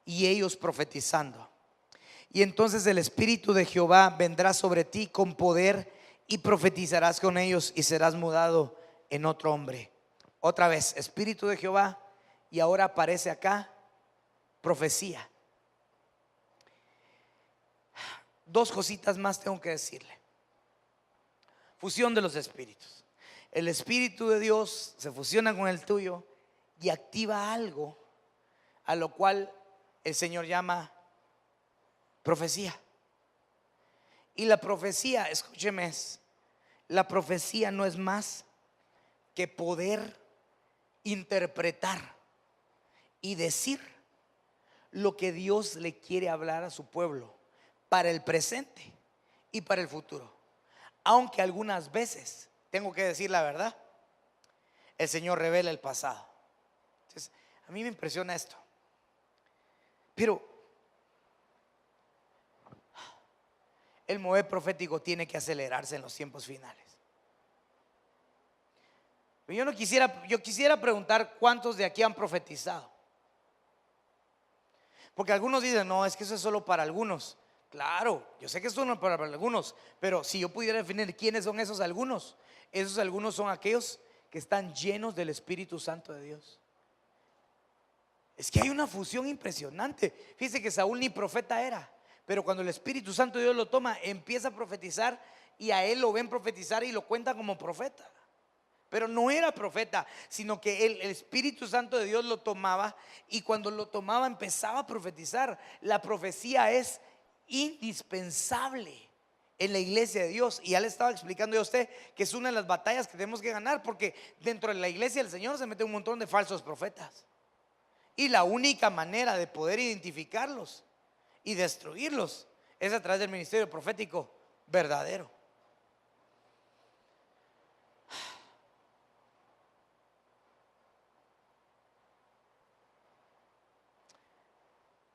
y ellos profetizando. Y entonces el Espíritu de Jehová vendrá sobre ti con poder, y profetizarás con ellos y serás mudado en otro hombre. Otra vez, Espíritu de Jehová, y ahora aparece acá profecía. Dos cositas más tengo que decirle. Fusión de los espíritus. El Espíritu de Dios se fusiona con el tuyo y activa algo a lo cual el Señor llama profecía. Y la profecía, escúcheme, la profecía no es más que poder interpretar y decir lo que Dios le quiere hablar a su pueblo para el presente y para el futuro. aunque algunas veces, tengo que decir la verdad, el Señor revela el pasado. Entonces, a mí me impresiona esto. Pero el mover profético tiene que acelerarse en los tiempos finales. Pero yo quisiera preguntar cuántos de aquí han profetizado. Porque algunos dicen, no, es que eso es solo para algunos. Claro, yo sé que eso no es para algunos, pero si yo pudiera definir quiénes son esos algunos son aquellos que están llenos del Espíritu Santo de Dios. Es que hay una fusión impresionante. Fíjese que Saúl ni profeta era, pero cuando el Espíritu Santo de Dios lo toma, empieza a profetizar y a él lo ven profetizar y lo cuentan como profeta. Pero no era profeta, sino que el Espíritu Santo de Dios lo tomaba, y cuando lo tomaba empezaba a profetizar. La profecía es indispensable en la iglesia de Dios, y ya le estaba explicando yo a usted que es una de las batallas que tenemos que ganar, porque dentro de la iglesia del Señor se mete un montón de falsos profetas, y la única manera de poder identificarlos y destruirlos es a través del ministerio profético verdadero.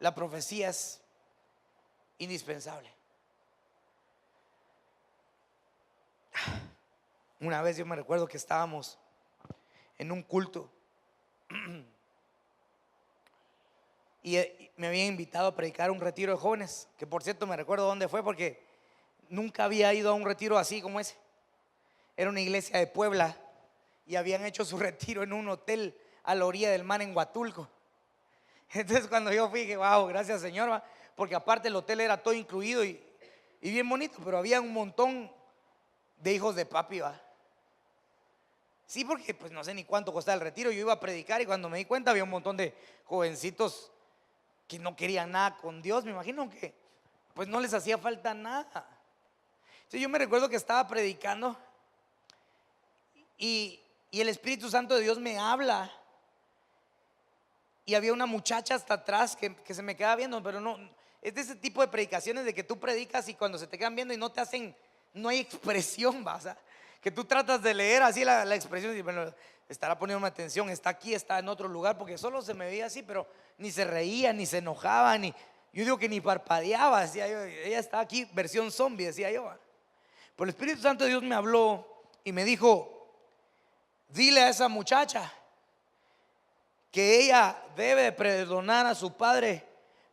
La profecía es indispensable. Una vez yo me recuerdo que estábamos en un culto y me habían invitado a predicar un retiro de jóvenes, que por cierto me recuerdo dónde fue, porque nunca había ido a un retiro así como ese. Era una iglesia de Puebla y habían hecho su retiro en un hotel a la orilla del mar en Huatulco. Entonces cuando yo fui dije, wow, gracias Señor, ¿va? Porque aparte el hotel era todo incluido y bien bonito, pero había un montón de hijos de papi, ¿va? Sí, porque pues no sé ni cuánto costaba el retiro. Yo iba a predicar y cuando me di cuenta había un montón de jovencitos que no querían nada con Dios. Me imagino que pues no les hacía falta nada. Entonces yo me recuerdo que estaba predicando y el Espíritu Santo de Dios me habla. Y había una muchacha hasta atrás que se me quedaba viendo, pero no, es de ese tipo de predicaciones de que tú predicas y cuando se te quedan viendo y no te hacen, no hay expresión, ¿va? O sea, que tú tratas de leer así la expresión y bueno, estará poniendo atención, está aquí, está en otro lugar, porque solo se me veía así, pero ni se reía, ni se enojaba, yo digo que ni parpadeaba, decía yo, ella estaba aquí, versión zombie, decía yo. Pero el Espíritu Santo de Dios me habló y me dijo, dile a esa muchacha que ella debe de perdonar a su padre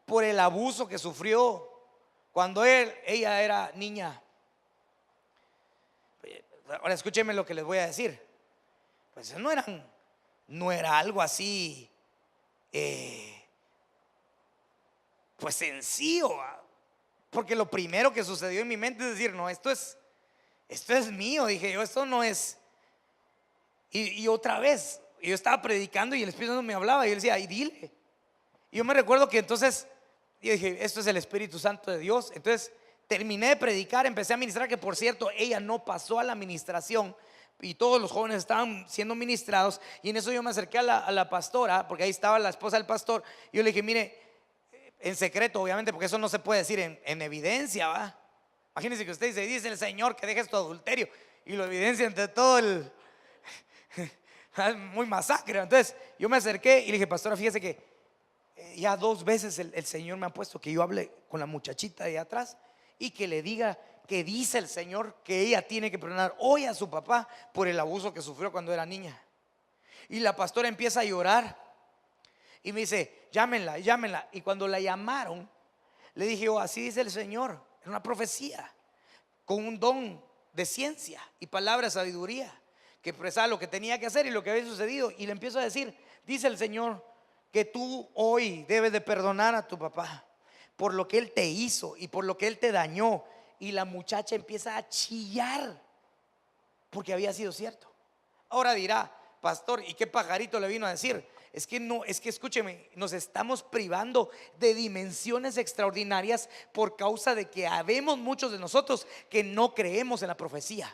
por el abuso que sufrió cuando ella era niña. Ahora escúchenme lo que les voy a decir. Pues no era algo así pues sencillo, porque lo primero que sucedió en mi mente es decir, no, esto es mío. Dije yo, esto no es. Y otra vez yo estaba predicando y el Espíritu Santo me hablaba y él decía, y dile. Y yo me recuerdo que entonces yo dije, esto es el Espíritu Santo de Dios. Entonces terminé de predicar, empecé a ministrar, que por cierto ella no pasó a la ministración y todos los jóvenes estaban siendo ministrados. Y en eso yo me acerqué a la pastora, porque ahí estaba la esposa del pastor, y yo le dije, mire, en secreto obviamente, porque eso no se puede decir en evidencia, ¿va? Imagínense que usted dice el Señor que dejes tu adulterio y lo evidencia entre todo el muy masacre. Entonces yo me acerqué y le dije, pastora, fíjese que ya 2 veces el Señor me ha puesto que yo hable con la muchachita de allá atrás y que le diga que dice el Señor que ella tiene que perdonar hoy a su papá por el abuso que sufrió cuando era niña. Y la pastora empieza a llorar y me dice, llámenla, llámenla. Y cuando la llamaron, le dije, oh, así dice el Señor, es una profecía con un don de ciencia y palabra de sabiduría, que expresaba lo que tenía que hacer y lo que había sucedido. Y le empiezo a decir, dice el Señor que tú hoy debes de perdonar a tu papá por lo que él te hizo y por lo que él te dañó. Y la muchacha empieza a chillar porque había sido cierto. Ahora dirá, pastor, ¿y qué pajarito le vino a decir? Es que no, es que escúcheme, nos estamos privando de dimensiones extraordinarias por causa de que habemos muchos de nosotros que no creemos en la profecía.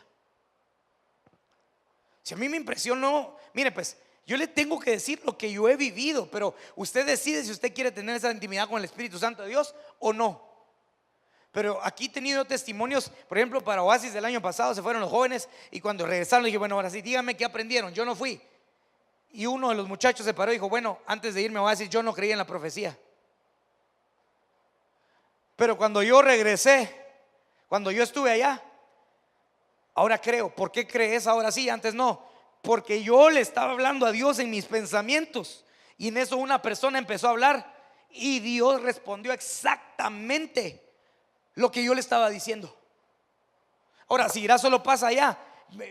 Si a mí me impresionó, mire, pues yo le tengo que decir lo que yo he vivido, pero usted decide si usted quiere tener esa intimidad con el Espíritu Santo de Dios o no. Pero aquí he tenido testimonios, por ejemplo, para Oasis del año pasado se fueron los jóvenes y cuando regresaron le dije, bueno, ahora sí, díganme qué aprendieron. Yo no fui. Y uno de los muchachos se paró y dijo, bueno, antes de irme a Oasis yo no creía en la profecía. Pero cuando yo regresé, cuando yo estuve allá, ahora creo. ¿Por qué crees ahora sí, antes no? Porque yo le estaba hablando a Dios en mis pensamientos. Y en eso una persona empezó a hablar y Dios respondió exactamente lo que yo le estaba diciendo. Ahora, si irá solo pasa allá.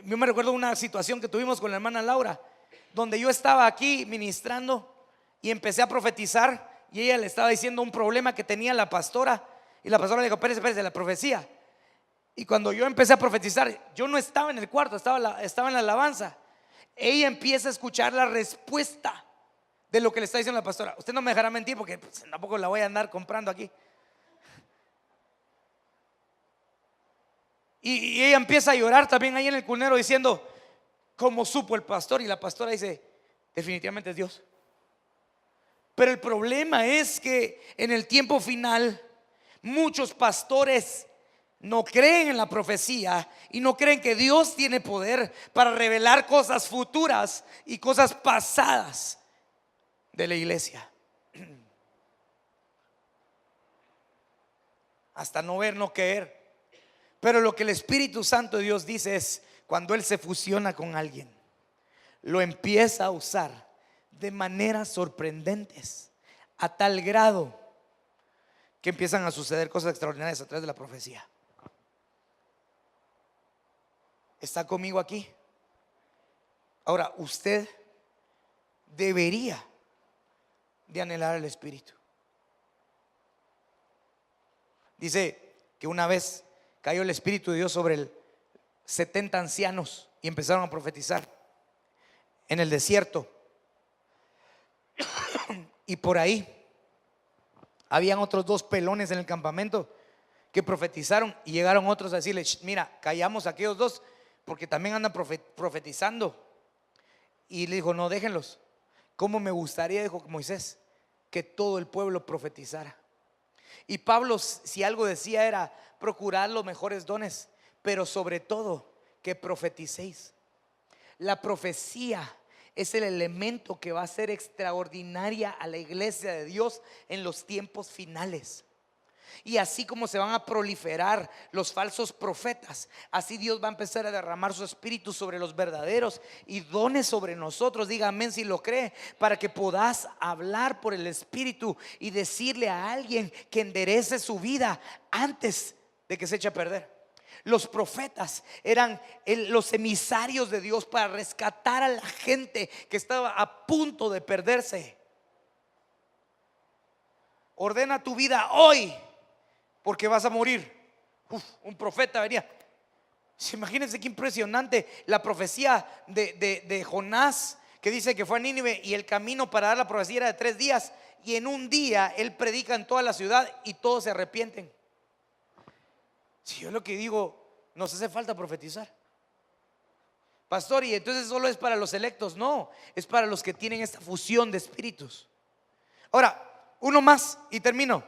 Yo me recuerdo una situación que tuvimos con la hermana Laura, donde yo estaba aquí ministrando y empecé a profetizar y ella le estaba diciendo un problema que tenía la pastora y la pastora le dijo, espérese, la profecía. Y cuando yo empecé a profetizar, yo no estaba en el cuarto, estaba en la alabanza. Ella empieza a escuchar la respuesta de lo que le está diciendo la pastora. Usted no me dejará mentir porque pues, tampoco la voy a andar comprando aquí. Y ella empieza a llorar también ahí en el cunero diciendo, ¿cómo supo el pastor? Y la pastora dice, definitivamente es Dios. Pero el problema es que en el tiempo final muchos pastores no creen en la profecía y no creen que Dios tiene poder para revelar cosas futuras y cosas pasadas de la iglesia. Hasta no ver, no creer. Pero lo que el Espíritu Santo de Dios dice es, cuando Él se fusiona con alguien, lo empieza a usar de maneras sorprendentes, a tal grado que empiezan a suceder cosas extraordinarias a través de la profecía. ¿Está conmigo aquí? Ahora, usted debería de anhelar al Espíritu. Dice que una vez cayó el Espíritu de Dios sobre 70 ancianos y empezaron a profetizar en el desierto. Y por ahí habían otros 2 pelones en el campamento que profetizaron y llegaron otros a decirle, mira, callamos a aquellos 2 porque también andan profetizando. Y le dijo, no, déjenlos. ¿Cómo me gustaría, dijo Moisés, que todo el pueblo profetizara? Y Pablo, si algo decía, era procurar los mejores dones, pero sobre todo que profeticéis. La profecía es el elemento que va a ser extraordinaria a la iglesia de Dios en los tiempos finales. Y así como se van a proliferar los falsos profetas, así Dios va a empezar a derramar su espíritu sobre los verdaderos y dones sobre nosotros. Diga amén si lo cree, para que puedas hablar por el espíritu y decirle a alguien que enderece su vida antes de que se eche a perder. Los profetas eran los emisarios de Dios para rescatar a la gente que estaba a punto de perderse. Ordena tu vida hoy, porque vas a morir. Un profeta venía. Imagínense qué impresionante la profecía de Jonás, que dice que fue a Nínive y el camino para dar la profecía era de 3 días, y en un día él predica en toda la ciudad y todos se arrepienten. Si yo lo que digo, nos hace falta profetizar, pastor, y entonces solo es para los electos. No, es para los que tienen esta fusión de espíritus. Ahora, uno más y termino.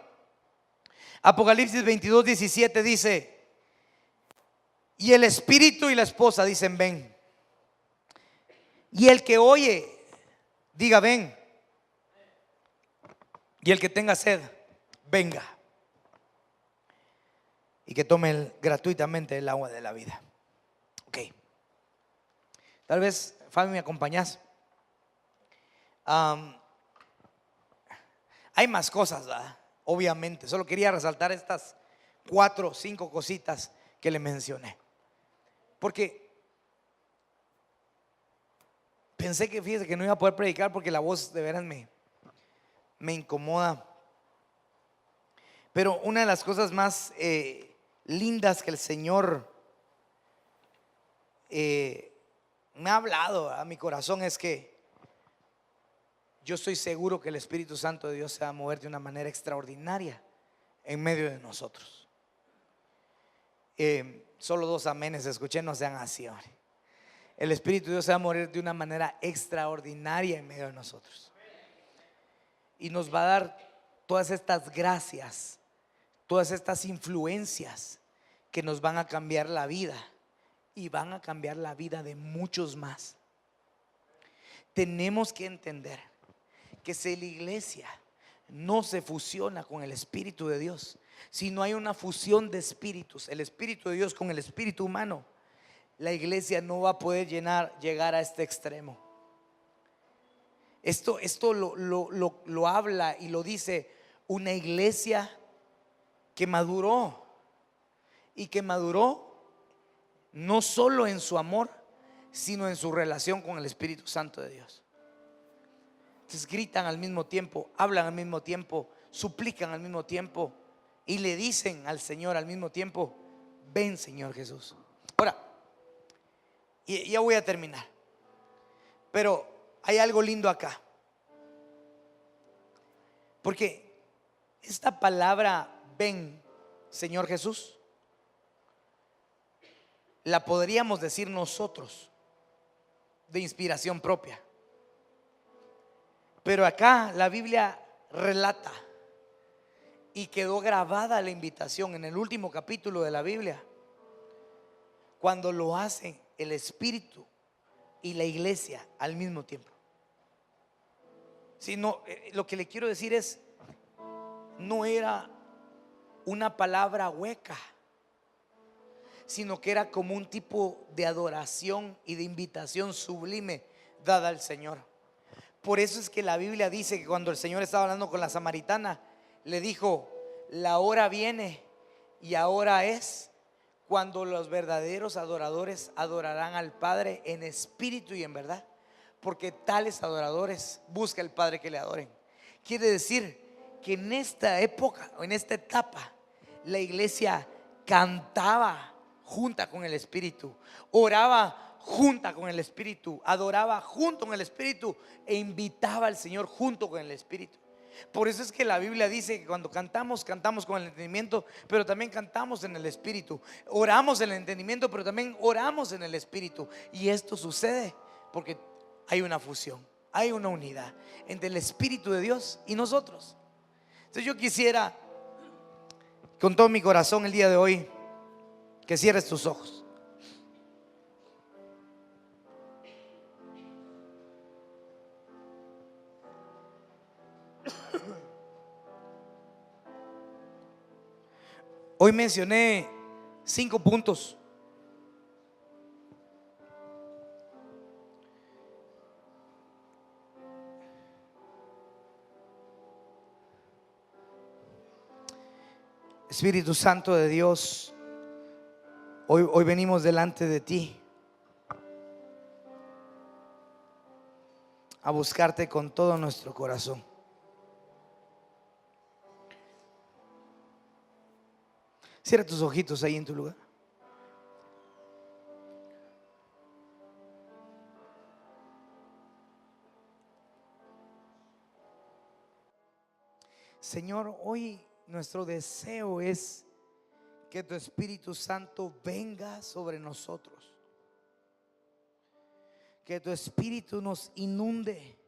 Apocalipsis 22:17 dice, y el espíritu y la esposa dicen ven, y el que oye diga ven, y el que tenga sed venga, y que tome gratuitamente el agua de la vida. Ok, tal vez Fabi me acompañas. Hay más cosas, ¿verdad? Obviamente, solo quería resaltar estas 4 o 5 cositas que le mencioné, porque pensé que, fíjese, que no iba a poder predicar porque la voz de veras me incomoda. Pero una de las cosas más lindas que el Señor me ha hablado a mi corazón es que yo estoy seguro que el Espíritu Santo de Dios se va a mover de una manera extraordinaria en medio de nosotros. Solo 2 amenes escuché, no sean así, hombre. El Espíritu de Dios se va a mover de una manera extraordinaria en medio de nosotros. Y nos va a dar todas estas gracias, todas estas influencias que nos van a cambiar la vida y van a cambiar la vida de muchos más. Tenemos que entender que si la iglesia no se fusiona con el Espíritu de Dios, si no hay una fusión de espíritus, el Espíritu de Dios con el espíritu humano, la iglesia no va a poder llegar a este extremo. Esto lo habla y lo dice una iglesia que maduró, y que maduró no solo en su amor, sino en su relación con el Espíritu Santo de Dios. Entonces gritan al mismo tiempo, hablan al mismo tiempo, suplican al mismo tiempo y le dicen al Señor al mismo tiempo: ven, Señor Jesús. Ahora, y ya voy a terminar, pero hay algo lindo acá, porque esta palabra ven, Señor Jesús, la podríamos decir nosotros de inspiración propia, pero acá la Biblia relata y quedó grabada la invitación en el último capítulo de la Biblia, cuando lo hacen el Espíritu y la iglesia al mismo tiempo. Lo que le quiero decir es, no era una palabra hueca, sino que era como un tipo de adoración y de invitación sublime dada al Señor. Por eso es que la Biblia dice que cuando el Señor estaba hablando con la samaritana, le dijo: la hora viene y ahora es cuando los verdaderos adoradores adorarán al Padre en espíritu y en verdad, porque tales adoradores busca el Padre que le adoren. Quiere decir que en esta época, o en esta etapa, la iglesia cantaba junta con el Espíritu, oraba junta con el Espíritu, adoraba junto con el Espíritu e invitaba al Señor junto con el Espíritu. Por eso es que la Biblia dice que cuando cantamos, cantamos con el entendimiento, pero también cantamos en el Espíritu. Oramos en el entendimiento, pero también oramos en el Espíritu. Y esto sucede porque hay una fusión, hay una unidad entre el Espíritu de Dios y nosotros. Entonces yo quisiera, con todo mi corazón el día de hoy, que cierres tus ojos. Hoy mencioné 5 puntos. Espíritu Santo de Dios, hoy venimos delante de ti a buscarte con todo nuestro corazón. Cierra tus ojitos ahí en tu lugar. Señor, hoy nuestro deseo es que tu Espíritu Santo venga sobre nosotros, que tu Espíritu nos inunde,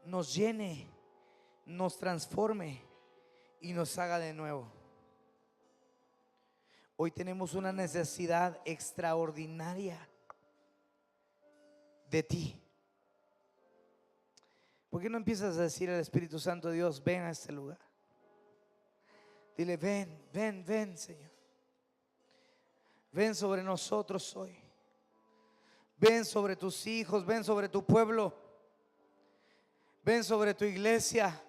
nos llene, nos transforme y nos haga de nuevo. Hoy tenemos una necesidad extraordinaria de ti. ¿Por qué no empiezas a decir al Espíritu Santo de Dios: ven a este lugar? Dile: ven, ven, ven, Señor. Ven sobre nosotros hoy. Ven sobre tus hijos, ven sobre tu pueblo. Ven sobre tu iglesia.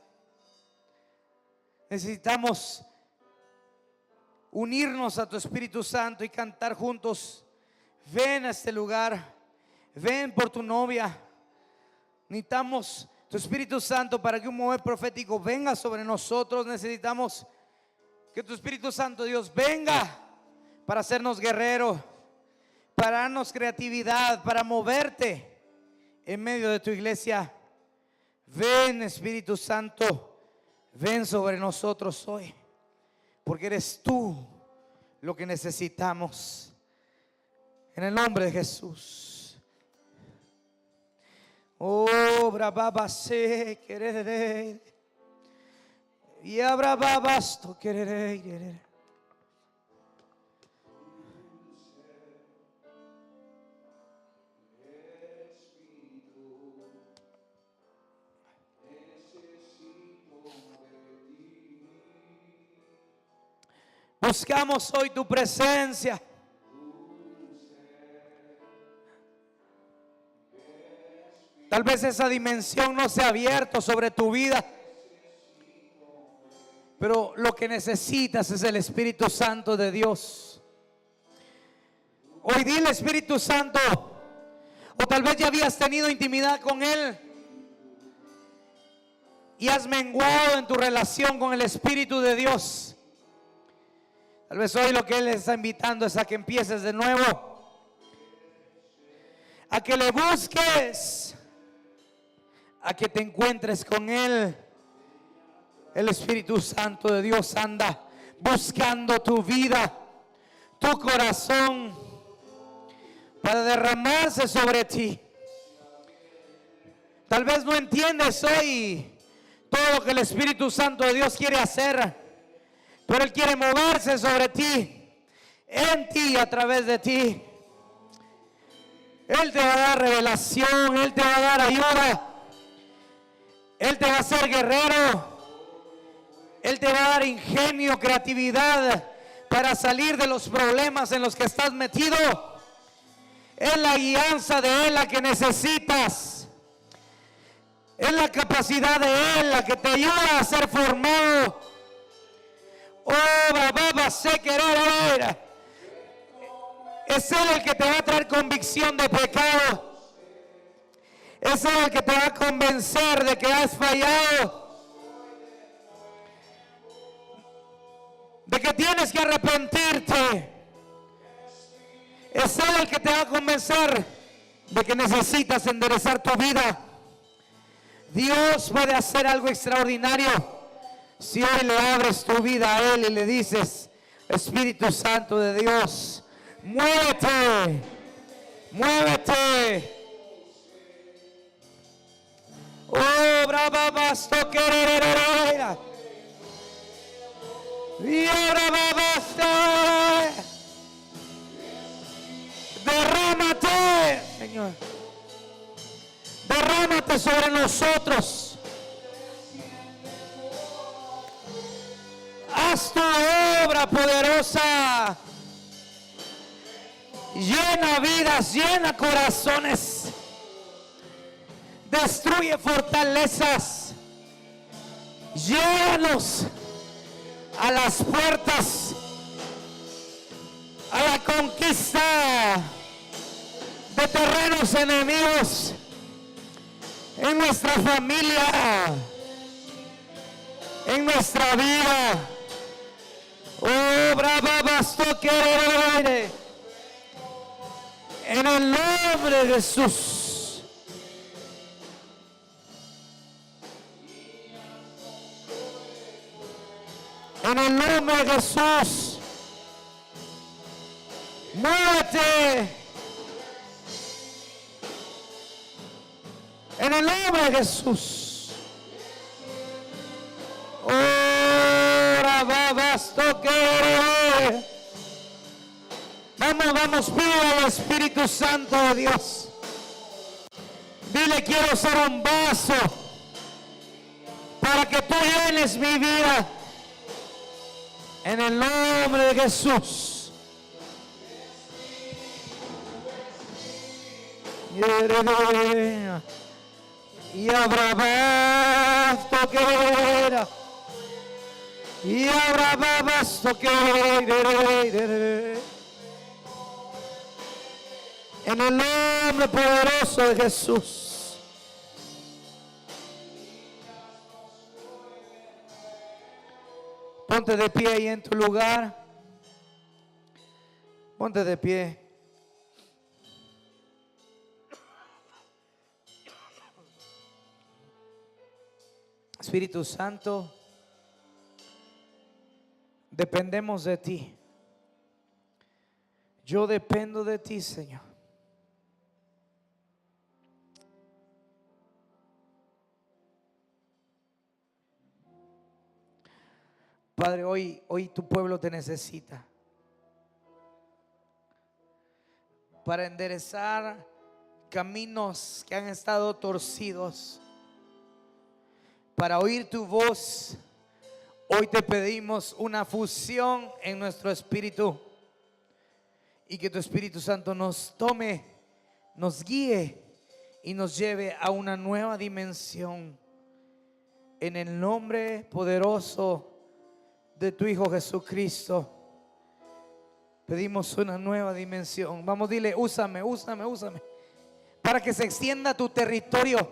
Necesitamos unirnos a tu Espíritu Santo y cantar juntos: ven a este lugar, ven por tu novia. Necesitamos tu Espíritu Santo para que un mover profético venga sobre nosotros. Necesitamos que tu Espíritu Santo, Dios, venga para hacernos guerreros, para darnos creatividad, para moverte en medio de tu iglesia. Ven, Espíritu Santo, ven sobre nosotros hoy, porque eres tú lo que necesitamos. En el nombre de Jesús. Oh, brababa se querer. Y habrá babasto querer. Buscamos hoy tu presencia. Tal vez esa dimensión no se ha abierto sobre tu vida, pero lo que necesitas es el Espíritu Santo de Dios. Hoy dile, Espíritu Santo, o tal vez ya habías tenido intimidad con Él y has menguado en tu relación con el Espíritu de Dios. Tal vez hoy lo que Él está invitando es a que empieces de nuevo, a que le busques, a que te encuentres con Él. El Espíritu Santo de Dios anda buscando tu vida, tu corazón, para derramarse sobre ti. Tal vez no entiendes hoy todo lo que el Espíritu Santo de Dios quiere hacer, pero Él quiere moverse sobre ti, en ti, a través de ti. Él te va a dar revelación, Él te va a dar ayuda, Él te va a hacer guerrero, Él te va a dar ingenio, creatividad para salir de los problemas en los que estás metido. Es la guianza de Él la que necesitas. Es la capacidad de Él la que te ayuda a ser formado. Oh, bababa, sé querer. Es Él el que te va a traer convicción de pecado. Es Él el que te va a convencer de que has fallado, de que tienes que arrepentirte. Es Él el que te va a convencer de que necesitas enderezar tu vida. Dios puede hacer algo extraordinario si hoy le abres tu vida a Él y le dices: Espíritu Santo de Dios, muévete, muévete. Oh, brava basto querer. Y ahora basta. Derrámate, Señor. Derrámate sobre nosotros. Haz tu obra poderosa. Llena vidas, llena corazones. Destruye fortalezas. Llévanos a las puertas, a la conquista de terrenos enemigos en nuestra familia, en nuestra vida. Oh, brava basto querer. En el nombre de Jesús. En el nombre de Jesús. Muévete. En el nombre de Jesús. Ora babasto que. Vamos, pide al Espíritu Santo de Dios. Dile: quiero ser un vaso para que tú llenes mi vida. En el nombre de Jesús. Y habrá basto que era. Y habrá basto que era. En el nombre poderoso de Jesús. Ponte de pie ahí en tu lugar. Ponte de pie. Espíritu Santo, dependemos de ti. Yo dependo de ti, Señor. Padre, hoy tu pueblo te necesita para enderezar caminos que han estado torcidos, para oír tu voz. Hoy te pedimos una fusión en nuestro espíritu y que tu Espíritu Santo nos tome, nos guíe y nos lleve a una nueva dimensión. En el nombre poderoso de tu Hijo Jesucristo, pedimos una nueva dimensión. Vamos, dile: úsame, úsame, úsame, para que se extienda tu territorio,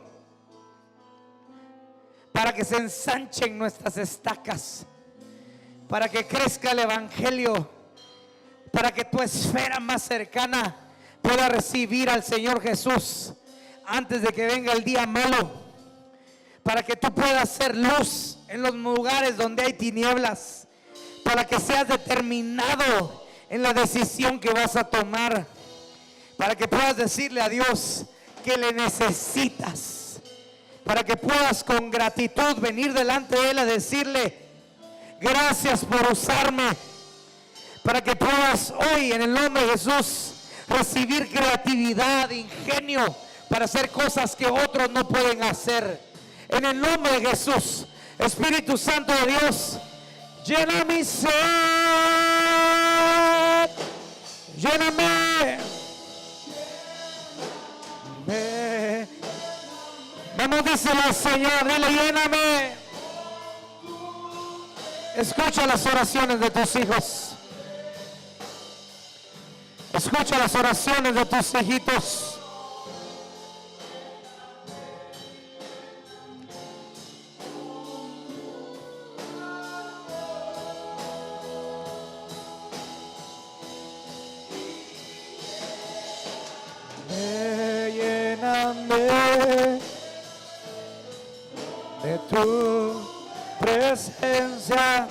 para que se ensanchen nuestras estacas, para que crezca el evangelio, para que tu esfera más cercana pueda recibir al Señor Jesús antes de que venga el día malo, para que tú puedas ser luz en los lugares donde hay tinieblas, para que seas determinado en la decisión que vas a tomar, para que puedas decirle a Dios que le necesitas, para que puedas con gratitud venir delante de Él a decirle: gracias por usarme, para que puedas hoy en el nombre de Jesús recibir creatividad, ingenio para hacer cosas que otros no pueden hacer. En el nombre de Jesús, Espíritu Santo de Dios, llena mi ser, lléname. Vamos, díselo al Señor, dile: lléname. Escucha las oraciones de tus hijos. Escucha las oraciones de tus hijitos. Lléname de tu presencia.